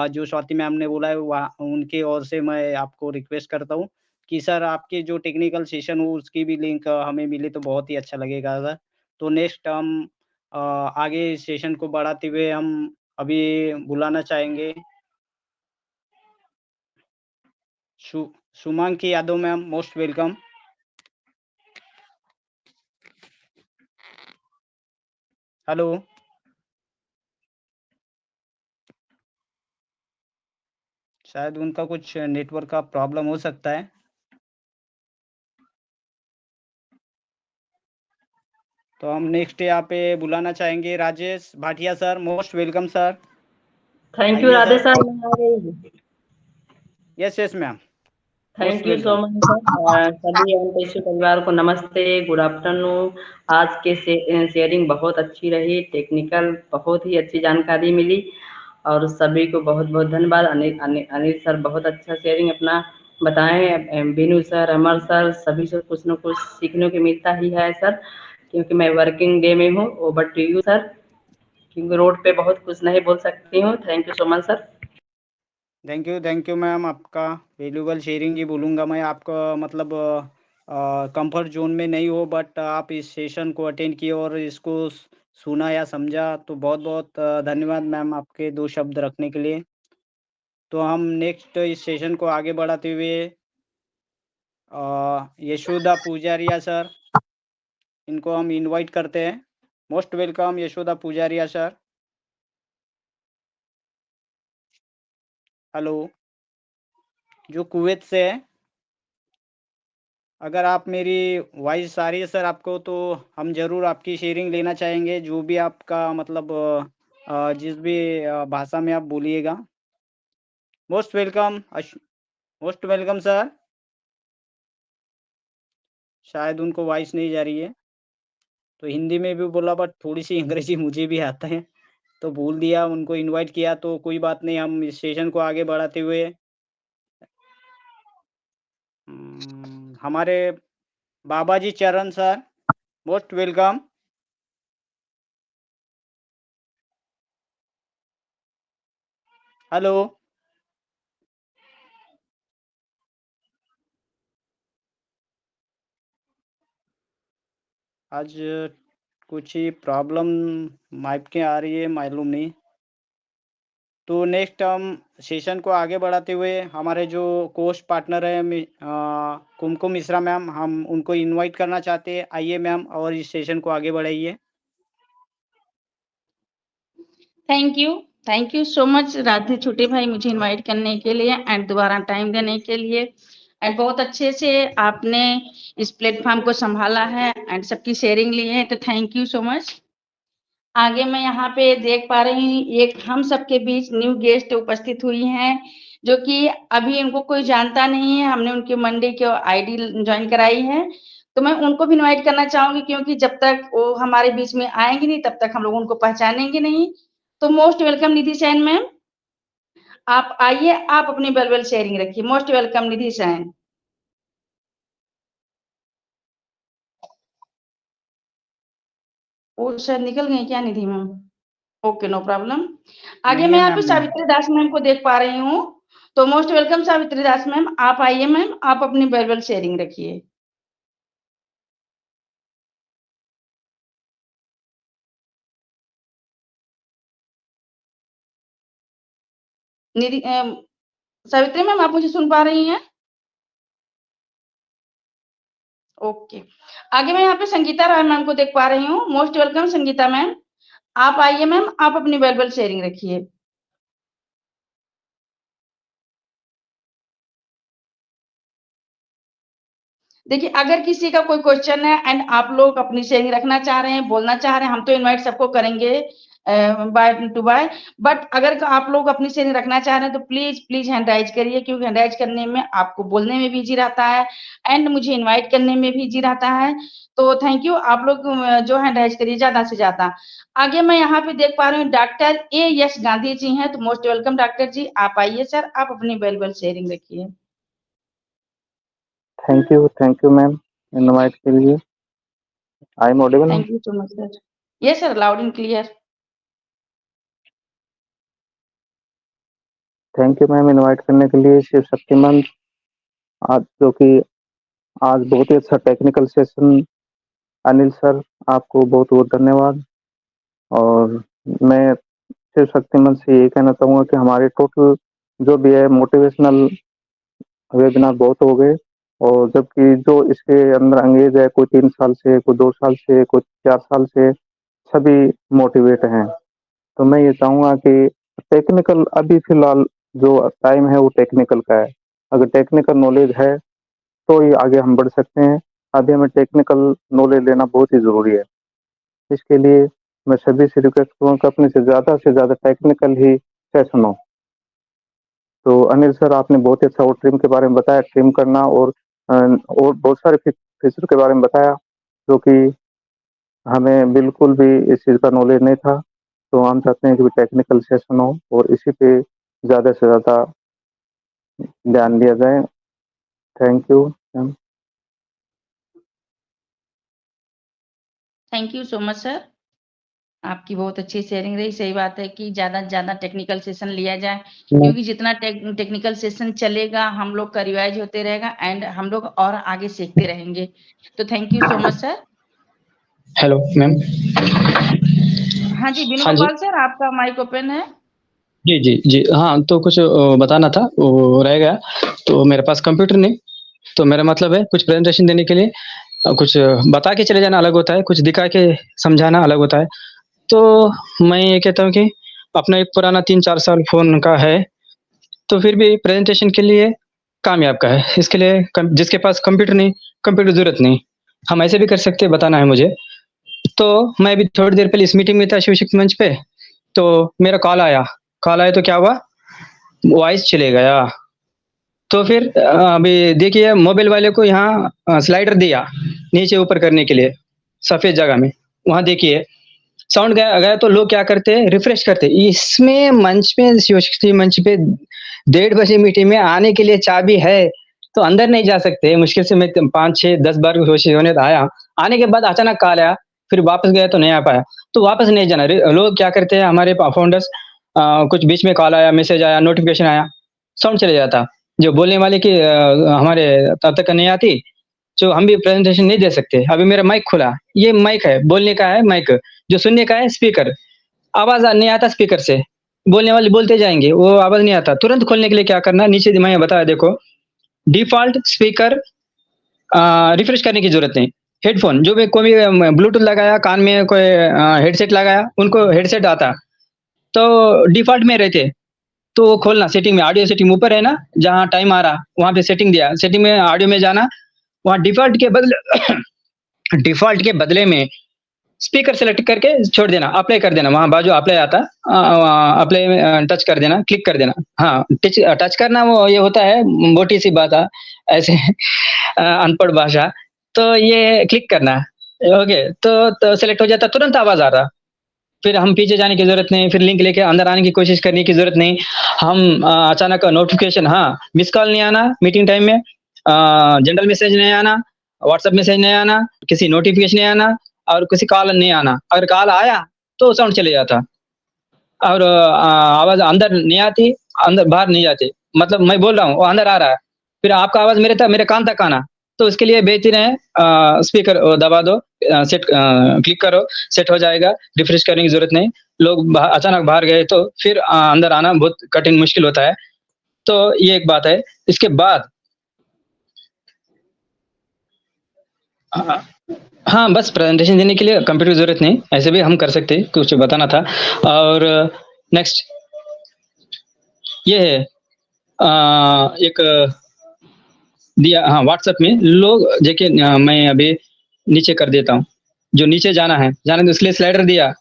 जो स्वाति मैम ने बोला है वहाँ उनके ओर से मैं आपको रिक्वेस्ट करता हूँ कि सर आपके जो टेक्निकल सेशन हो उसकी भी लिंक हमें मिले तो बहुत ही अच्छा लगेगा सर। तो नेक्स्ट हम आगे इस सेशन को बढ़ाते हुए हम अभी बुलाना चाहेंगे Shumanki Yadav ma'am, most welcome. Hello. शायद उनका कुछ नेटवर्क का प्रॉब्लम हो सकता है। तो हम नेक्स्ट यहाँ पे बुलाना चाहेंगे Rajesh Bhatia sir, most welcome sir. Thank you आइए राधे सर। सर, मैं आ गई हूँ। Yes yes ma'am, most thank you so welcome. Much sir. सभी एमपीएससी परिवार को नमस्ते, गुड आफ्टरनून। आज के शेयरिंग बहुत अच्छी रही, टेक्निकल बहुत ही अच्छी जानकारी मिली, और सभी को बहुत बहुत धन्यवाद। अनिल सर बहुत अच्छा शेयरिंग अपना बताएं। बीनू सर, अमर सर, सभी से कुछ न कुछ सीखने को मिलता ही है सर, क्योंकि मैं वर्किंग डे में हूँ। ओवर टू यू सर, क्योंकि रोड पे बहुत कुछ नहीं बोल सकती हूँ। Thank you so much sir. Thank you ma'am, आपका वैल्यूबल शेयरिंग ही बोलूँगा मैं। आपका मतलब कंफर्ट जोन में नहीं हो, बट आप इस सेशन को अटेंड किए और इसको सुना या समझा, तो बहुत बहुत धन्यवाद मैम आपके 2 शब्द रखने के लिए। तो हम नेक्स्ट इस सेशन को आगे बढ़ाते हुए यशोदा पुजारिया सर, इनको हम इनवाइट करते हैं। Most welcome Yashoda Pujariya sir. Hello, जो कुवैत से है। अगर आप मेरी वॉइस आ रही है सर आपको, तो हम ज़रूर आपकी शेयरिंग लेना चाहेंगे, जो भी आपका मतलब जिस भी भाषा में आप बोलिएगा। Most welcome most welcome sir. शायद उनको वॉइस नहीं जा रही है, तो हिंदी में भी बोला, बट थोड़ी-सी अंग्रेजी मुझे भी आता है, तो बोल दिया, उनको इनवाइट किया, तो कोई बात नहीं, हम इस सेशन को आगे बढ़ाते हुए हमारे बाबाजी चरण सर, मोस्ट वेलकम। हेलो। आज कुछ ही प्रॉब्लम माइक के आ रही है, मालूम नहीं। तो नेक्स्ट हम सेशन को आगे बढ़ाते हुए हमारे जो कोस्ट पार्टनर है कुमकुम मिश्रा मैम, हम उनको इनवाइट करना चाहते हैं। आइए मैम, और इस सेशन को आगे बढ़ाइए। Thank you so much Radhe छोटे भाई, मुझे इनवाइट करने के लिए एंड दोबारा टाइम देने के लिए, एंड बहुत अच्छे से आपने इस प्लेटफॉर्म को संभाला है एंड सबकी शेयरिंग ली है, तो थैंक यू सो मच। आगे मैं यहाँ पे देख पा रही हूँ एक हम सबके बीच न्यू गेस्ट उपस्थित हुई हैं, जो कि अभी इनको कोई जानता नहीं है, हमने उनकी मंडी की आईडी ज्वाइन कराई है, तो मैं उनको भी इनवाइट करना चाहूंगी, क्योंकि जब तक वो हमारे बीच में आएंगे नहीं तब तक हम लोग उनको पहचानेंगे नहीं। तो most welcome Nidhi Sain ma'am, आप आइए, आप अपनी वेलवेल शेयरिंग रखिए। Most welcome Nidhi Sain. वो शायद निकल गई क्या Nidhi ma'am? Okay, no problem. आगे नहीं मैं है यहाँ पे मैम। सावित्री दास मैम को देख पा रही हूँ, तो मोस्ट वेलकम सावित्री दास मैम, आप आइए मैम, आप अपनी वेलवेल शेयरिंग रखिए। निधि सावित्री मैम, आप मुझे सुन पा रही हैं? ओके। आगे मैं यहाँ पे संगीता राय मैम को देख पा रही हूँ। मोस्ट वेलकम संगीता मैम, आप आइए मैम, आप अपनी वेलवेल शेयरिंग रखिए। देखिए, अगर किसी का कोई क्वेश्चन है एंड आप लोग अपनी शेयरिंग रखना चाह रहे हैं, बोलना चाह रहे हैं, हम तो इनवाइट सबको करेंगे बाय टू बाय, बट अगर आप लोग अपनी शेयरिंग रखना चाह रहे हैं तो प्लीज प्लीज हैंड राइज करिए, क्योंकि हैंड राइज करने में आपको बोलने में भी इजी रहता है एंड मुझे इनवाइट करने में भी इजी रहता है। तो थैंक यू, आप लोग जो हैंड राइज करिए ज्यादा से ज्यादा। आगे मैं यहाँ पे देख पा रही हूँ डॉक्टर ए यश गांधी जी हैं, तो मोस्ट वेलकम डॉक्टर जी, आप आइए सर, आप अपनी वेलवेल शेयरिंग रखिए। थैंक यू मैम इनवाइट के लिए। I am audible? Thank you so much sir. Yes sir, loud and clear. Thank you ma'am invite करने के लिए। शिव शक्ति मंच आज, जो कि आज बहुत ही अच्छा टेक्निकल सेशन। अनिल सर, आपको बहुत बहुत धन्यवाद। और मैं शिव शक्ति मंच से यही कहना चाहूँगा कि हमारे टोटल जो भी है मोटिवेशनल वेबिनार बहुत हो गए, और जबकि जो इसके अंदर अंग्रेज है, कोई 3 साल से, कोई 2 साल से, कोई 4 साल से, सभी मोटिवेट हैं। तो मैं ये चाहूँगा कि टेक्निकल अभी फिलहाल जो टाइम है वो टेक्निकल का है। अगर टेक्निकल नॉलेज है तो ही आगे हम बढ़ सकते हैं। अभी हमें टेक्निकल नॉलेज लेना बहुत ही ज़रूरी है। इसके लिए मैं सभी से रिक्वेस्ट करूँगा कि अपने से ज़्यादा टेक्निकल ही सेशन हो। तो अनिल सर, आपने बहुत ही अच्छा वो ट्रिम के बारे में बताया, ट्रिम करना और बहुत सारे फीचर के बारे में बताया, जो कि हमें बिल्कुल भी इस चीज़ का नॉलेज नहीं था। तो हम चाहते हैं कि टेक्निकल सेशन हो और इसी पे ज़्यादा से ज़्यादा ध्यान दिया जाए। Thank you ma'am. Thank you so much sir, आपकी बहुत अच्छी शेयरिंग रही। सही बात है कि ज्यादा से ज्यादा टेक्निकल सेशन लिया जाए, क्योंकि जितना टेक्निकल सेशन चलेगा हम लोग का रिवाइज होते रहेगा एंड हम लोग और आगे सीखते रहेंगे। तो thank you so much sir. Hello ma'am. हाँ जी, हाँ जी, वेणुगोपाल सर, आपका माइक ओपन है। जी जी जी। हाँ, तो कुछ बताना था, वो रह गया। तो मेरे पास कंप्यूटर नहीं, तो मेरा मतलब है कुछ प्रेजेंटेशन देने के लिए कुछ बता के चले जाना अलग होता है, कुछ दिखा के समझाना अलग होता है। तो मैं ये कहता हूँ कि अपना एक पुराना 3-4 साल फ़ोन का है, तो फिर भी प्रेजेंटेशन के लिए कामयाब का है। इसके लिए जिसके पास कंप्यूटर नहीं, कंप्यूटर जरूरत नहीं, हम ऐसे भी कर सकते हैं, बताना है मुझे। तो मैं अभी थोड़ी देर पहले इस मीटिंग में था शिव शक्ति मंच पे, तो मेरा कॉल आया तो क्या हुआ, वॉइस चले गया। तो फिर अभी देखिए मोबाइल वाले को यहाँ स्लाइडर दिया नीचे ऊपर करने के लिए सफेद जगह में, वहां देखिए साउंड गया तो लोग क्या करते हैं, रिफ्रेश करते हैं। इसमें मंच पे शिव शक्ति मंच पे 1:30 बजे मीटिंग में आने के लिए चाबी है, तो अंदर नहीं जा सकते। मुश्किल से मैं 5, 6, 10 बार कोशिश होने तो आया, आने के बाद अचानक कॉल आया, फिर वापस गया तो नहीं आ पाया। तो वापस नहीं जाना, लोग क्या करते हैं हमारे फाउंडर्स, कुछ बीच में कॉल आया, मैसेज आया, नोटिफिकेशन आया, साउंड चले जाता। जो बोलने वाले की हमारे तब तक नहीं आती, जो हम भी प्रेजेंटेशन नहीं दे सकते। अभी मेरा माइक खुला, ये माइक है, बोलने का है माइक, जो सुनने का है स्पीकर, आवाज नहीं आता स्पीकर से, बोलने वाले बोलते जाएंगे, वो आवाज नहीं आता। तुरंत खोलने के लिए क्या करना, नीचे मैं बताया देखो, डिफॉल्ट स्पीकर रिफ्रेश करने की जरूरत नहीं। हेडफोन जो भी कोई ब्लूटूथ लगाया, कान में कोई हेडसेट लगाया, उनको हेडसेट आता तो डिफॉल्ट में रहते, तो वो खोलना सेटिंग में, ऑडियो सेटिंग ऊपर है ना जहाँ टाइम आ रहा, वहां पे सेटिंग दिया, सेटिंग में ऑडियो में जाना, वहां डिफॉल्ट के बदले में स्पीकर सेलेक्ट करके छोड़ देना, अप्लाई कर देना, वहां बाजू अप्लाई आता, अप्लाई में टच कर देना, क्लिक कर देना। हाँ, टच करना वो ये होता है, मोटी सी बात है ऐसे अनपढ़ भाषा, तो ये क्लिक करना, ओके, तो सेलेक्ट हो जाता, तुरंत आवाज आ रहा। फिर हम पीछे जाने की जरूरत नहीं, फिर लिंक लेके अंदर आने की कोशिश करने की जरूरत नहीं। हम अचानक नोटिफिकेशन, हाँ, मिस कॉल नहीं आना मीटिंग टाइम में, जनरल मैसेज नहीं आना, व्हाट्सएप मैसेज नहीं आना, किसी नोटिफिकेशन नहीं आना, और किसी कॉल नहीं आना। अगर कॉल आया तो साउंड चले जाता, और आवाज अंदर नहीं आती, अंदर बाहर नहीं जाती। मतलब मैं बोल रहा हूँ, वो अंदर आ रहा है, फिर आपका आवाज मेरे कान तक आना। तो इसके लिए बेहतर है स्पीकर दबा दो, सेट क्लिक करो, सेट हो जाएगा, रिफ्रेश करने की जरूरत नहीं। लोग अचानक बाहर गए तो फिर अंदर आना बहुत कठिन मुश्किल होता है। तो ये एक बात है। इसके बाद हाँ, बस प्रेजेंटेशन देने के लिए कंप्यूटर की जरूरत नहीं, ऐसे भी हम कर सकते, कुछ बताना था। और नेक्स्ट ये है एक दिया, हाँ, व्हाट्सएप में लोग देखिए, मैं अभी नीचे कर देता हूँ, जो नीचे जाना है तो इसलिए स्लाइडर दिया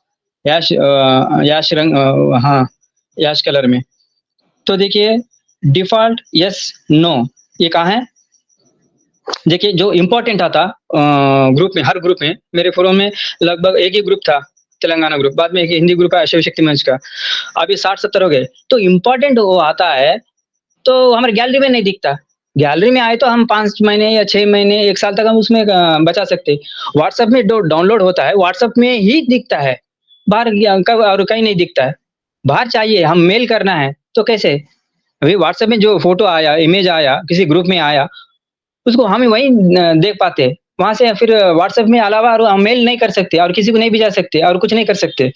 याश रंग, हाँ, याश कलर में। तो देखिए डिफॉल्ट यस नो, ये कहाँ है, देखिए जो इम्पोर्टेंट आता ग्रुप में, हर ग्रुप में, मेरे फोरम में लगभग एक ही ग्रुप था, तेलंगाना ग्रुप, बाद में एक हिंदी ग्रुप है शिव शक्ति मंच का, अभी 60-70 हो गए। तो इम्पोर्टेंट वो आता है तो हमारे गैलरी में नहीं दिखता। गैलरी में आए तो हम 5 महीने या 6 महीने 1 साल तक हम उसमें बचा सकते। व्हाट्सएप में डाउनलोड होता है, व्हाट्सएप में ही दिखता है, बाहर और कहीं नहीं दिखता है। बाहर चाहिए, हम मेल करना है तो कैसे, अभी व्हाट्सएप में जो फोटो आया, इमेज आया, किसी ग्रुप में आया, उसको हम वहीं देख पाते, वहां से फिर व्हाट्सएप में अलावा और हम मेल नहीं कर सकते, और किसी को नहीं भेजा सकते, और कुछ नहीं कर सकते।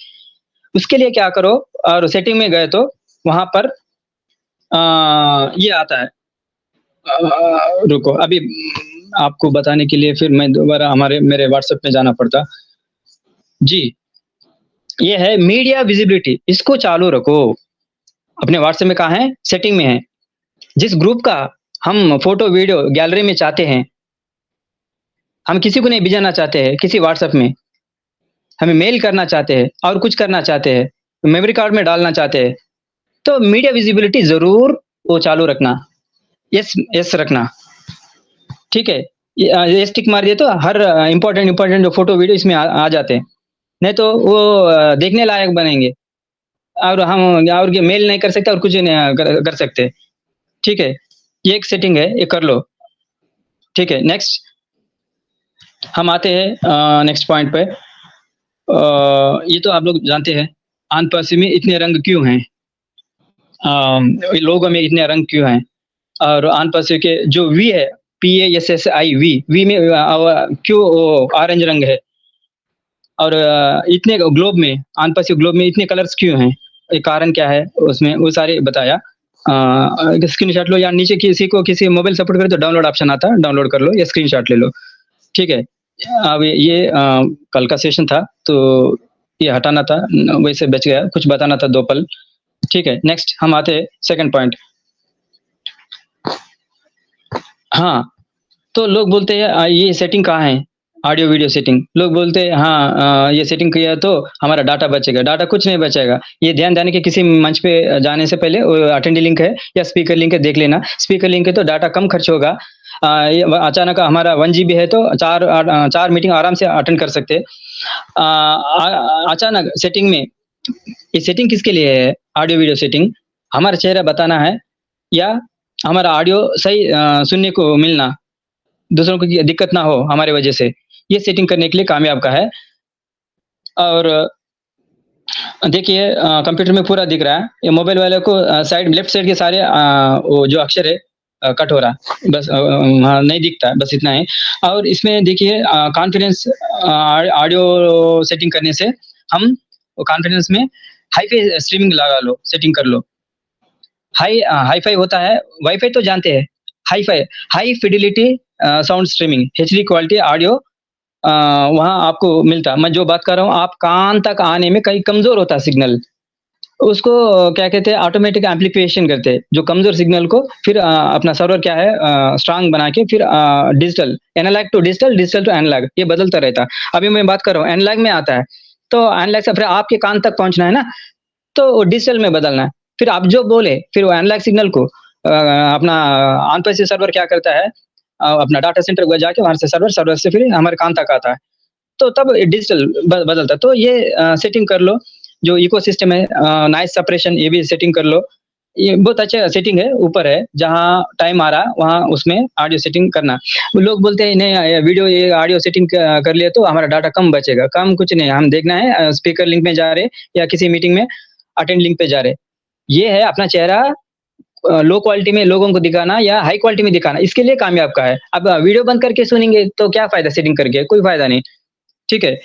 उसके लिए क्या करो, और सेटिंग में गए तो वहां पर ये आता है, रुको अभी आपको बताने के लिए फिर मैं दोबारा मेरे व्हाट्सएप में जाना पड़ता जी। ये है मीडिया विजिबिलिटी, इसको चालू रखो अपने व्हाट्सएप में। कहाँ है, सेटिंग में है। जिस ग्रुप का हम फोटो वीडियो गैलरी में चाहते हैं, हम किसी को नहीं भेजना चाहते हैं, किसी व्हाट्सएप में हमें मेल करना चाहते हैं, और कुछ करना चाहते हैं, मेमोरी कार्ड में डालना चाहते हैं, तो मीडिया विजिबिलिटी जरूर वो चालू रखना, यस रखना, ठीक है। ये टिक मार दिए तो हर इंपॉर्टेंट जो फोटो वीडियो इसमें आ जाते हैं, नहीं तो वो देखने लायक बनेंगे, और हम और मेल नहीं कर सकते, और कुछ नहीं कर सकते, ठीक है। ये एक सेटिंग है, ये कर लो, ठीक है। नेक्स्ट हम आते हैं नेक्स्ट पॉइंट पे। ये तो आप लोग जानते हैं, आन पासी में इतने रंग क्यों हैं, लोगों में इतने रंग क्यों हैं, और आन पासी के जो वी है, PASSI वी में क्यों ऑरेंज रंग है, और इतने ग्लोब में, आन पासी ग्लोब में इतने कलर्स क्यों हैं, एक कारण क्या है, उसमें वो सारे बताया। स्क्रीनशॉट लो, या नीचे किसी मोबाइल सपोर्ट करे तो डाउनलोड ऑप्शन आता है, डाउनलोड कर लो या स्क्रीनशॉट ले लो, ठीक है। अब ये कल का सेशन था तो ये हटाना था, वैसे बच गया, कुछ बताना था 2 पल, ठीक है। नेक्स्ट हम आते हैं सेकंड पॉइंट। हाँ, तो लोग बोलते हैं ये सेटिंग कहाँ है? Audio video setting. लोग बोलते हैं हाँ ये सेटिंग किया तो हमारा डाटा बचेगा। डाटा कुछ नहीं बचेगा। ये ध्यान देने के किसी मंच पे जाने से पहले अटेंडी लिंक है या स्पीकर लिंक है देख लेना। स्पीकर लिंक है तो डाटा कम खर्च होगा। ये अचानक हमारा 1 जीबी है तो 4 मीटिंग आराम से अटेंड कर सकते हैं। अचानक सेटिंग में ये सेटिंग किसके लिए है? ऑडियो वीडियो सेटिंग हमारा चेहरा बताना है या हमारा ऑडियो सही सुनने को मिलना, दूसरों को दिक्कत ना हो हमारे वजह से, ये सेटिंग करने के लिए कामयाब का है। और देखिए कंप्यूटर में पूरा दिख रहा है। ये मोबाइल वाले को साइड लेफ्ट साइड के सारे वो जो अक्षर है कट हो रहा बस हाँ नहीं दिखता बस इतना है। और इसमें देखिए कॉन्फिडेंस ऑडियो सेटिंग करने से हम कॉन्फिडेंस में हाई स्ट्रीमिंग लगा लो, सेटिंग कर लो। हाई फाई होता है, वाईफाई तो जानते हैं। Hi fi high fidelity sound streaming HD quality audio वहाँ आपको मिलता। मैं जो बात कर रहा हूँ आप कान तक आने में कहीं कमजोर होता सिग्नल, उसको क्या कहते हैं ऑटोमेटिक एम्पलीफिकेशन करते हैं जो कमजोर सिग्नल को फिर अपना सर्वर क्या है स्ट्रांग बना के फिर digital analogue to digital, digital to analogue ये बदलता रहता। अभी मैं बात कर रहा हूँ एनालॉग में आता है तो एनालॉग से फिर आपके कान तक पहुंचना है ना, तो डिजिटल में बदलना है। फिर आप जो बोले फिर वो एनालॉग सिग्नल को अपना ऑन पैसिव सर्वर क्या करता है अपना डाटा सेंटर को जाके वहां से सर्वर से फिर हमारे कान तक आता है, तो तब डिजिटल बदलता। तो ये सेटिंग कर लो। जो इकोसिस्टम है नॉइज सप्रेशन ये भी सेटिंग कर लो। ये बहुत अच्छा सेटिंग है, ऊपर है जहाँ टाइम आ रहा वहाँ उसमें ऑडियो सेटिंग करना। लोग बोलते हैं नहीं वीडियो ये ऑडियो सेटिंग कर लिए तो हमारा डाटा कम बचेगा। कम कुछ नहीं, हम देखना है स्पीकर लिंक में जा रहे या किसी मीटिंग में अटेंड लिंक पे जा रहे, ये है अपना चेहरा लो क्वालिटी में लोगों को दिखाना या हाई क्वालिटी में दिखाना, इसके लिए कामयाब का है। अब वीडियो बंद करके सुनेंगे तो क्या फायदा सेटिंग करके, कोई फायदा नहीं। ठीक है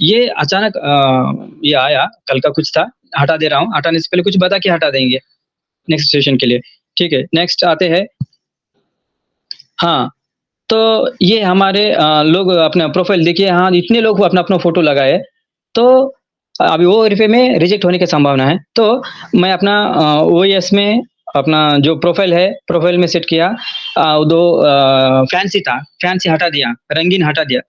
ये अचानक ये आया कल का कुछ था, हटा दे रहा हूँ। हटाने से पहले कुछ बता के हटा देंगे नेक्स्ट सेशन के लिए। ठीक है नेक्स्ट आते हैं। हाँ तो ये हमारे लोग अपना प्रोफाइल देखिए, हाँ इतने लोग अपना अपना फोटो लगाए तो अभी वो वेरीफाई में रिजेक्ट होने की संभावना है। तो मैं अपना ओएस में अपना जो प्रोफाइल है प्रोफाइल में सेट किया, दो फैंसी था, फैंसी हटा दिया, रंगीन हटा दिया।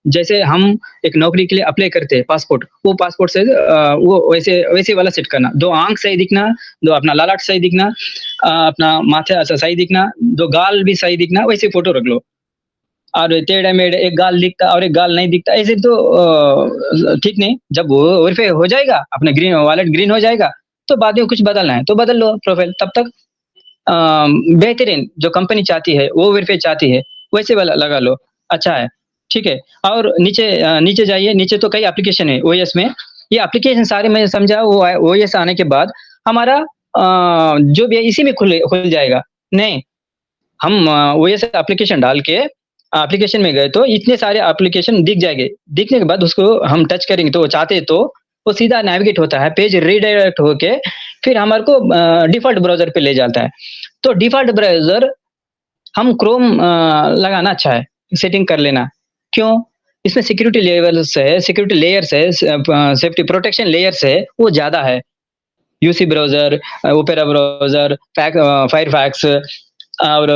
जैसे हम एक नौकरी के लिए अप्लाई करते हैं पासपोर्ट, वो पासपोर्ट से वो वैसे वैसे वाला सेट करना। 2 आंख सही दिखना, 2 अपना लालाट सही दिखना, अपना माथे सही दिखना, 2 गाल भी सही दिखना, वैसे फोटो रख लो। और टेढ़े मेढ़े एक गाल दिखता और एक गाल नहीं दिखता ऐसे तो ठीक नहीं। जब वो वेरीफाई हो जाएगा अपना ग्रीन वॉलेट ग्रीन हो जाएगा तो बाद में कुछ बदलना है तो बदल लो प्रोफाइल। तब तक बेहतरीन जो कंपनी चाहती है वो वेरीफाई चाहती है वैसे वाला लगा लो, अच्छा है। ठीक है और नीचे जाइए, नीचे तो कई एप्लीकेशन है ओएस में। ये एप्लीकेशन सारे मैं समझा वो ओएस आने के बाद हमारा जो भी है इसी में खुल जाएगा। नहीं हम ओएस एप्लीकेशन डाल के एप्लीकेशन में गए तो इतने सारे एप्लीकेशन दिख जाएंगे। दिखने के बाद उसको हम टच करेंगे तो वो चाहते तो वो सीधा नेविगेट होता है, पेज रीडायरेक्ट होके फिर हमारे को डिफॉल्ट ब्राउजर पे ले जाता है। तो डिफॉल्ट ब्राउजर हम क्रोम लगाना अच्छा है, सेटिंग कर लेना। क्यों? इसमें सिक्योरिटी लेवल्स है, सिक्योरिटी लेयर्स है, सेफ्टी प्रोटेक्शन लेयर्स है वो ज्यादा है। UC browser, opera browser, Firefox और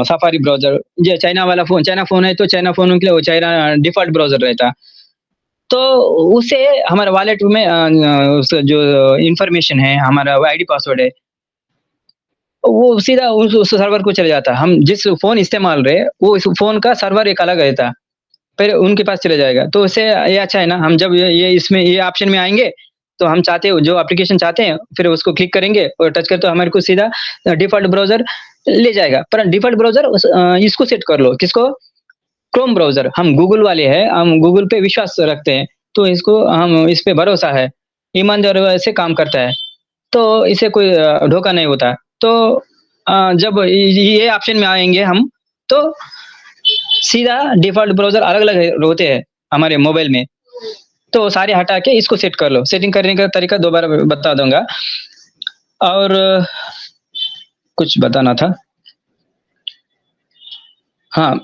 सफारी ब्राउजर। ये चाइना वाला फोन, चाइना फोन है तो चाइना फोन के लिए वो चाइना डिफॉल्ट ब्राउजर रहता। तो उससे हमारे वॉलेट में जो इंफॉर्मेशन है हमारा आईडी पासवर्ड है वो सीधा उस सर्वर को चले जाता है। हम जिस फोन इस्तेमाल रहे वो इस फोन का सर्वर एक अलग रहता, फिर उनके पास चले जाएगा। तो उससे ये अच्छा है ना, हम जब ये इसमें ये ऑप्शन में आएंगे तो हम चाहते हो जो एप्लीकेशन चाहते हैं फिर उसको क्लिक करेंगे और टच करते तो हमारे को सीधा डिफॉल्ट ब्राउजर ले जाएगा। पर डिफॉल्ट ब्राउजर इसको सेट कर लो, किसको? Chrome browser. हम गूगल वाले हैं, हम गूगल पे विश्वास रखते हैं तो इसको हम इस पे भरोसा है, ईमानदारी से काम करता है तो इसे कोई धोखा नहीं होता। तो जब ये ऑप्शन में आएंगे हम तो सीधा डिफॉल्ट ब्राउजर अलग अलग होते हैं हमारे मोबाइल में, तो सारे हटा के इसको सेट कर लो। सेटिंग करने का तरीका दोबारा बता दूंगा। और कुछ बताना था, हाँ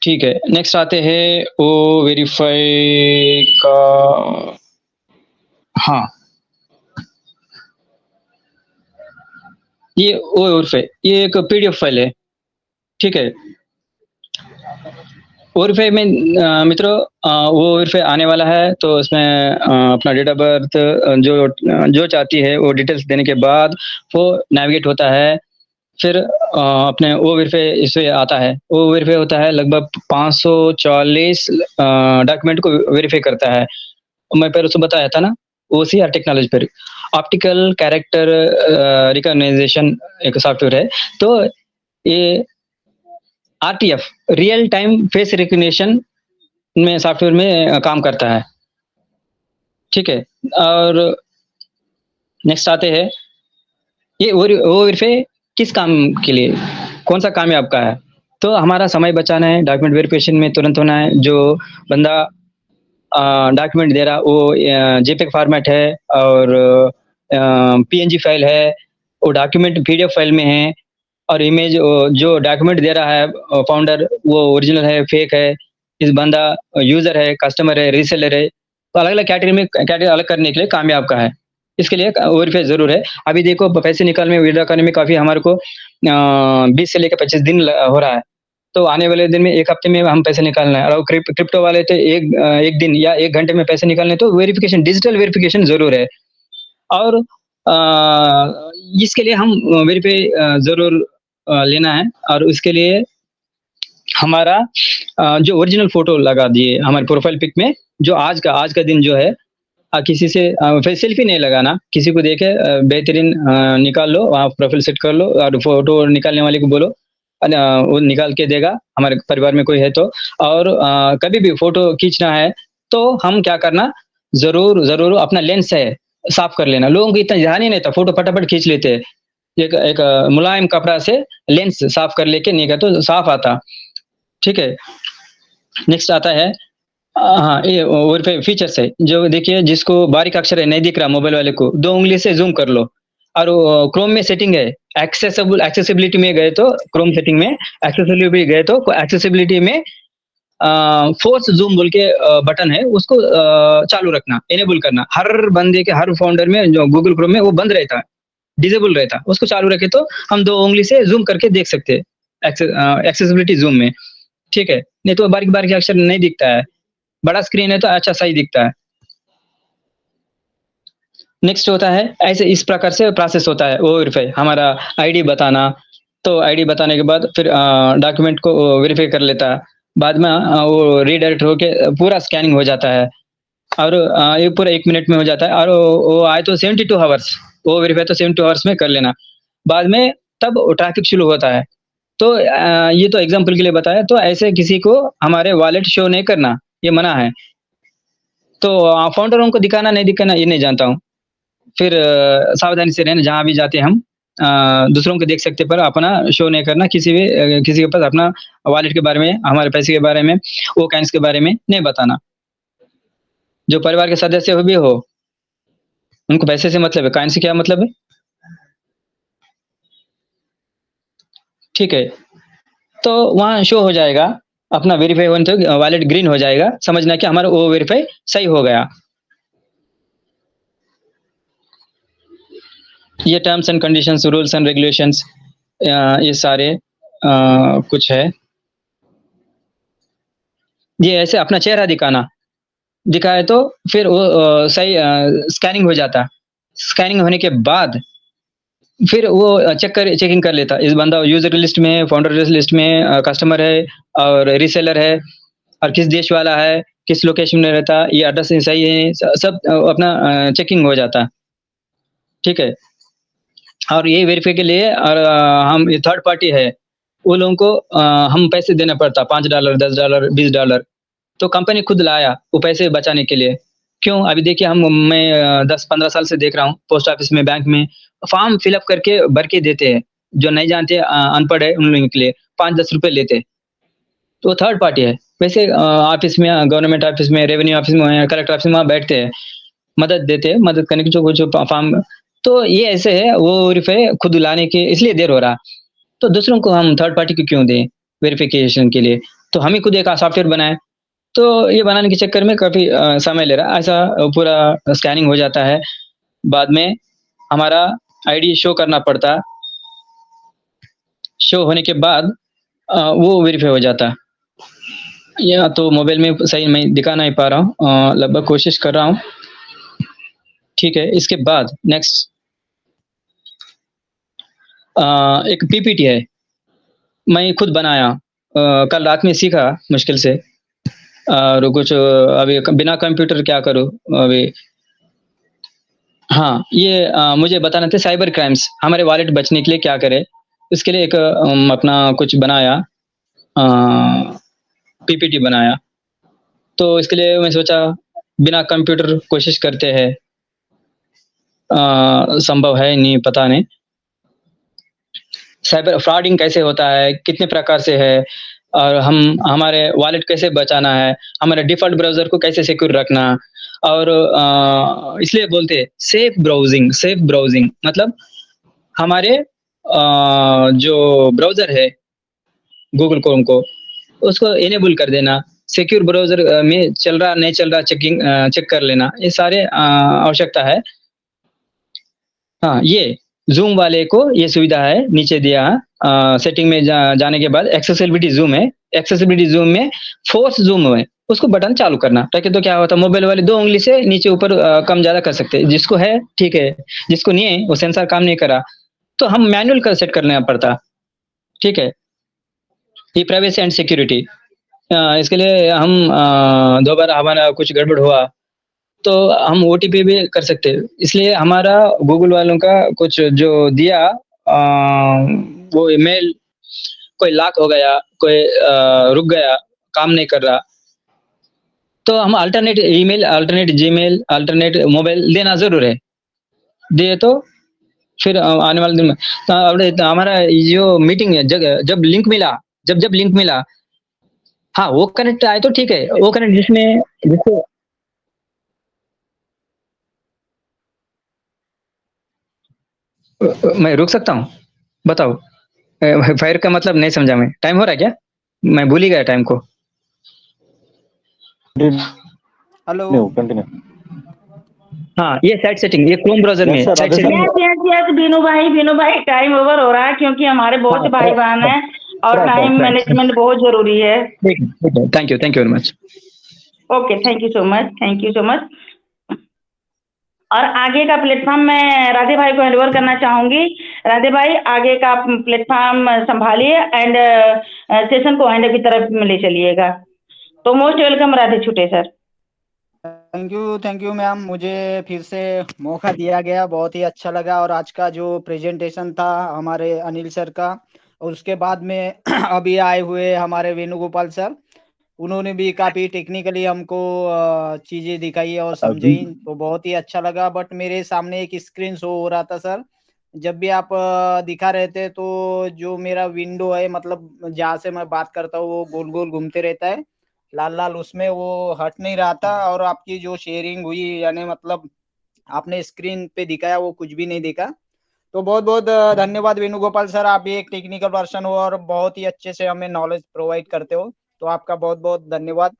ठीक है नेक्स्ट आते हैं ओ वेरीफाई का। हाँ ये ओ वेरीफाई, ये एक पीडीएफ फाइल है, ठीक है। वेरीफाई में मित्रों वो वेरीफाई आने वाला है, तो उसमें अपना डेट ऑफ बर्थ जो चाहती है वो डिटेल्स देने के बाद वो नेविगेट होता है। फिर अपने वो वेरीफाई इससे आता है, वो वेरीफाई होता है लगभग 540 डॉक्यूमेंट को वेरीफाई करता है। मैं पहले उसको बताया था ना, ओसीआर टेक्नोलॉजी पर ऑप्टिकल कैरेक्टर रिकॉग्नाइजेशन एक सॉफ्टवेयर है। तो ये RTF real time face recognition में सॉफ्टवेयर में काम करता है, ठीक है। और नेक्स्ट आते हैं, ये वो वेरीफाई किस काम के लिए, कौन सा काम है आपका है? तो हमारा समय बचाना है, डॉक्यूमेंट वेरिफिकेशन में तुरंत होना है। जो बंदा डॉक्यूमेंट दे रहा वो जेपीईजी फॉर्मेट है और पीएनजी फाइल है, वो डॉक्यूमेंट पीडीएफ फाइल में है, और इमेज जो डॉक्यूमेंट दे रहा है फाउंडर वो ओरिजिनल है फेक है, इस बंदा यूजर है, कस्टमर है, रीसेलर है, तो अलग अलग कैटेगरी अलग करने के लिए कामयाब का है। इसके लिए वेरीफाई जरूर है। अभी देखो पैसे निकालने में, विड्रॉ करने में काफी हमारे को 20 से लेकर 25 दिन हो रहा है। तो आने वाले दिन में 1 हफ्ते में हम पैसे निकालना है, और क्रिप्टो वाले तो एक दिन या 1 घंटे में पैसे निकालने, तो वेरिफिकेशन, डिजिटल वेरिफिकेशन जरूर है। और इसके लिए हम वेरीफाई जरूर लेना है, और उसके लिए हमारा जो ओरिजिनल फोटो लगा दिए हमारे प्रोफाइल पिक में, जो आज का दिन जो है, किसी से सेल्फी नहीं लगाना, किसी को देखे बेहतरीन निकाल लो, वहाँ प्रोफाइल सेट कर लो, और फोटो निकालने वाले को बोलो वो निकाल के देगा, हमारे परिवार में कोई है तो। और कभी भी फोटो खींचना है तो हम क्या करना, जरूर अपना लेंस है साफ कर लेना। लोगों को इतना ध्यान ही नहीं था, फोटो फटाफट खींच लेते हैं, एक मुलायम कपड़ा से लेंस साफ कर लेके निकाल तो साफ आता, ठीक है। नेक्स्ट आता है, हाँ ये वेरीफाई फीचर्स है, जो देखिए जिसको बारीक अक्षर है नहीं दिख रहा मोबाइल वाले को, 2 उंगली से जूम कर लो। और क्रोम में सेटिंग है, एक्सेसिबिलिटी में गए तो, क्रोम सेटिंग में एक्सेसिबिलिटी गए तो एक्सेसिबिलिटी में फोर्स जूम बोल के बटन है, उसको चालू रखना, एनेबल करना। हर बंदे के, हर फाउंडर में जो गूगल क्रोम में वो बंद रहता है, डिसेबल रहता है, उसको चालू रखे तो हम 2 उंगली से जूम करके देख सकते हैं एक्सेसिबिलिटी जूम में, ठीक है। नहीं तो बारीक बारीक अक्षर नहीं दिखता है, बड़ा स्क्रीन है तो अच्छा सही दिखता है। नेक्स्ट होता है, ऐसे इस प्रकार से प्रोसेस होता है वो वेरीफाई, हमारा आईडी बताना, तो आईडी बताने के बाद फिर डॉक्यूमेंट को वेरीफाई कर लेता है, बाद में वो रीडायरेक्ट होके पूरा स्कैनिंग हो जाता है, और ये पूरा 1 मिनट में हो जाता है। और वो आए तो 72 आवर्स, वो वेरीफाई तो 72 आवर्स में कर लेना, बाद में तब ट्रैफिक शुरू होता है। तो ये तो एग्जाम्पल के लिए बताया, तो ऐसे किसी को हमारे वॉलेट शो नहीं करना, ये मना है। तो फाउंडरों को दिखाना नहीं दिखाना ये नहीं जानता हूँ, फिर सावधानी से रहना, जहाँ भी जाते हम दूसरों को देख सकते पर अपना शो नहीं करना, किसी के पास अपना वॉलेट के बारे में, हमारे पैसे के बारे में, वो काइंस के बारे में नहीं बताना। जो परिवार के सदस्य हो भी हो, उनको पैसे से मतलब है, काइन से क्या मतलब है, ठीक है। तो वहाँ शो हो जाएगा अपना वेरीफाई होने तो वॉलेट ग्रीन हो जाएगा, समझना कि हमारा वो वेरीफाई सही हो गया। ये terms and conditions, rules and regulations, ये सारे कुछ है। ये ऐसे अपना चेहरा दिखाए तो फिर वो सही स्कैनिंग हो जाता। स्कैनिंग होने के बाद फिर वो चेकिंग कर लेता, इस बंदा यूजर लिस्ट में है, फाउंडर लिस्ट में, कस्टमर है और रीसेलर है, और किस देश वाला है, किस लोकेशन में रहता, ये एड्रेस सही है, सब अपना चेकिंग हो जाता, ठीक है। और ये वेरीफाई के लिए और हम ये थर्ड पार्टी है, वो लोगों को हम पैसे देना पड़ता, $5, $10, $20। तो कंपनी खुद लाया वो पैसे बचाने के लिए। क्यों? अभी देखिए मैं 10-15 साल से देख रहा हूँ, पोस्ट ऑफिस में, बैंक में फॉर्म फिलअप करके भर के देते हैं, जो नहीं जानते अनपढ़ है उन लोगों के लिए 5-10 रुपए लेते। तो थर्ड पार्टी है। वैसे ऑफिस में, गवर्नमेंट ऑफिस में, रेवेन्यू ऑफिस में, कलेक्टर ऑफिस में वहाँ बैठते हैं, मदद देते हैं, मदद करने की जो फॉर्म। तो ये ऐसे है, वो वेरीफाई खुद लाने के इसलिए देर हो रहा, तो दूसरों को हम थर्ड पार्टी को क्यों दें वेरिफिकेशन के लिए? तो हम ही खुद एक सॉफ्टवेयर बनाए, तो ये बनाने के चक्कर में काफी समय ले रहा, ऐसा पूरा स्कैनिंग हो जाता है, बाद में हमारा आईडी शो करना पड़ता, शो होने के बाद वो वेरीफाई हो जाता है। या तो मोबाइल में सही मैं दिखा नहीं पा रहा हूँ, लगभग कोशिश कर रहा हूँ। ठीक है, इसके बाद नेक्स्ट एक पीपीटी है, मैं खुद बनाया, कल रात में सीखा मुश्किल से, और कुछ अभी बिना कंप्यूटर क्या करूँ अभी। हाँ, ये मुझे बताना था साइबर क्राइम्स हमारे वॉलेट बचने के लिए क्या करें, इसके लिए एक अपना कुछ बनाया, पीपीटी बनाया। तो इसके लिए मैं सोचा बिना कंप्यूटर कोशिश करते हैं, संभव है नहीं पता नहीं। साइबर फ्रॉडिंग कैसे होता है, कितने प्रकार से है, और हमारे वॉलेट कैसे बचाना है, हमारे डिफ़ॉल्ट ब्राउज़र को कैसे सिक्योर रखना, और इसलिए बोलते हैं सेफ ब्राउज़िंग मतलब हमारे जो ब्राउज़र है गूगल क्रोम को, उसको इनेबल कर देना, सिक्योर ब्राउज़र में चल रहा नहीं चल रहा चेक कर लेना, ये सारे आवश्यकता है। हाँ, ये ज़ूम वाले को ये सुविधा है, नीचे दिया है। सेटिंग में जाने के बाद एक्सेसिबिलिटी ज़ूम है, एक्सेसिबिलिटी ज़ूम में फोर्स ज़ूम है, उसको बटन चालू करना, ताकि तो क्या होता है मोबाइल वाले 2 उंगली से नीचे ऊपर कम ज़्यादा कर सकते हैं। जिसको है ठीक है, जिसको नहीं है वो सेंसर काम नहीं कर रहा, तो हम मैनुअल कर सेट करना पड़ता। ठीक है, ये प्राइवेसी एंड सिक्योरिटी, इसके लिए हम दोबारा हमारा कुछ गड़बड़ हुआ तो हम ओटीपी भी कर सकते हैं। इसलिए हमारा गूगल वालों का कुछ जो दिया वो ईमेल कोई लॉक हो गया, कोई रुक गया, काम नहीं कर रहा, तो हम alternate email, alternate Gmail, alternate mobile देना ज़रूर है। दिए तो फिर आने वाले दिन में तो हमारा जो मीटिंग है जब लिंक मिला, जब लिंक मिला, हाँ वो कनेक्ट आए तो ठीक है, वो कनेक्ट जिसको मैं रुक सकता हूँ? बताओ, फायर का मतलब नहीं समझा मैं। टाइम हो रहा है क्या? मैं भूल ही गया टाइम को। Hello continue. हाँ, ये साइट सेटिंग, ये क्रोम ब्राउजर में साइट सेटिंग। यस बीनू भाई टाइम ओवर हो रहा है, क्योंकि हमारे बहुत से भाई बहन हैं और टाइम मैनेजमेंट बहुत जरूरी है। ठीक है, thank you very much. Okay, thank you so much. और आगे का प्लेटफॉर्म मैं राधे भाई को हैंडओवर करना चाहूंगी। राधे भाई आगे का प्लेटफॉर्म संभालिए एंड सेशन को एंड की तरफ ले चलिएगा। तो मोस्ट वेलकम राधे छुटे सर। थैंक यू मैम, मुझे फिर से मौका दिया गया, बहुत ही अच्छा लगा। और आज का जो प्रेजेंटेशन था हमारे अनिल सर का, और उसके बाद में अभी आए हुए हमारे वेणुगोपाल सर, उन्होंने भी काफी टेक्निकली हमको चीजें दिखाई और समझाई, तो बहुत ही अच्छा लगा। बट मेरे सामने एक स्क्रीन शो हो रहा था सर, जब भी आप दिखा रहे थे तो जो मेरा विंडो है, मतलब जहाँ से मैं बात करता हूँ वो गोल गोल घूमते रहता है, लाल लाल, उसमें वो हट नहीं रहा था। और आपकी जो शेयरिंग हुई, यानी मतलब आपने स्क्रीन पे दिखाया, वो कुछ भी नहीं दिखा। तो बहुत बहुत धन्यवाद वेणुगोपाल सर, आप भी एक टेक्निकल पर्सन हो और बहुत ही अच्छे से हमें नॉलेज प्रोवाइड करते हो, तो आपका बहुत बहुत धन्यवाद।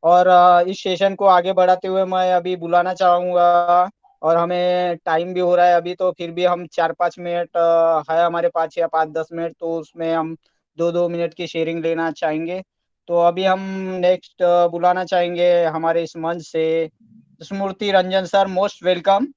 और इस सेशन को आगे बढ़ाते हुए मैं अभी बुलाना चाहूंगा, और हमें टाइम भी हो रहा है अभी, तो फिर भी हम 4-5 मिनट है हमारे पास, या 5-10 मिनट, तो उसमें हम 2-2 मिनट की शेयरिंग लेना चाहेंगे। तो अभी हम नेक्स्ट बुलाना चाहेंगे हमारे इस मंच से स्मृति रंजन सर, मोस्ट वेलकम।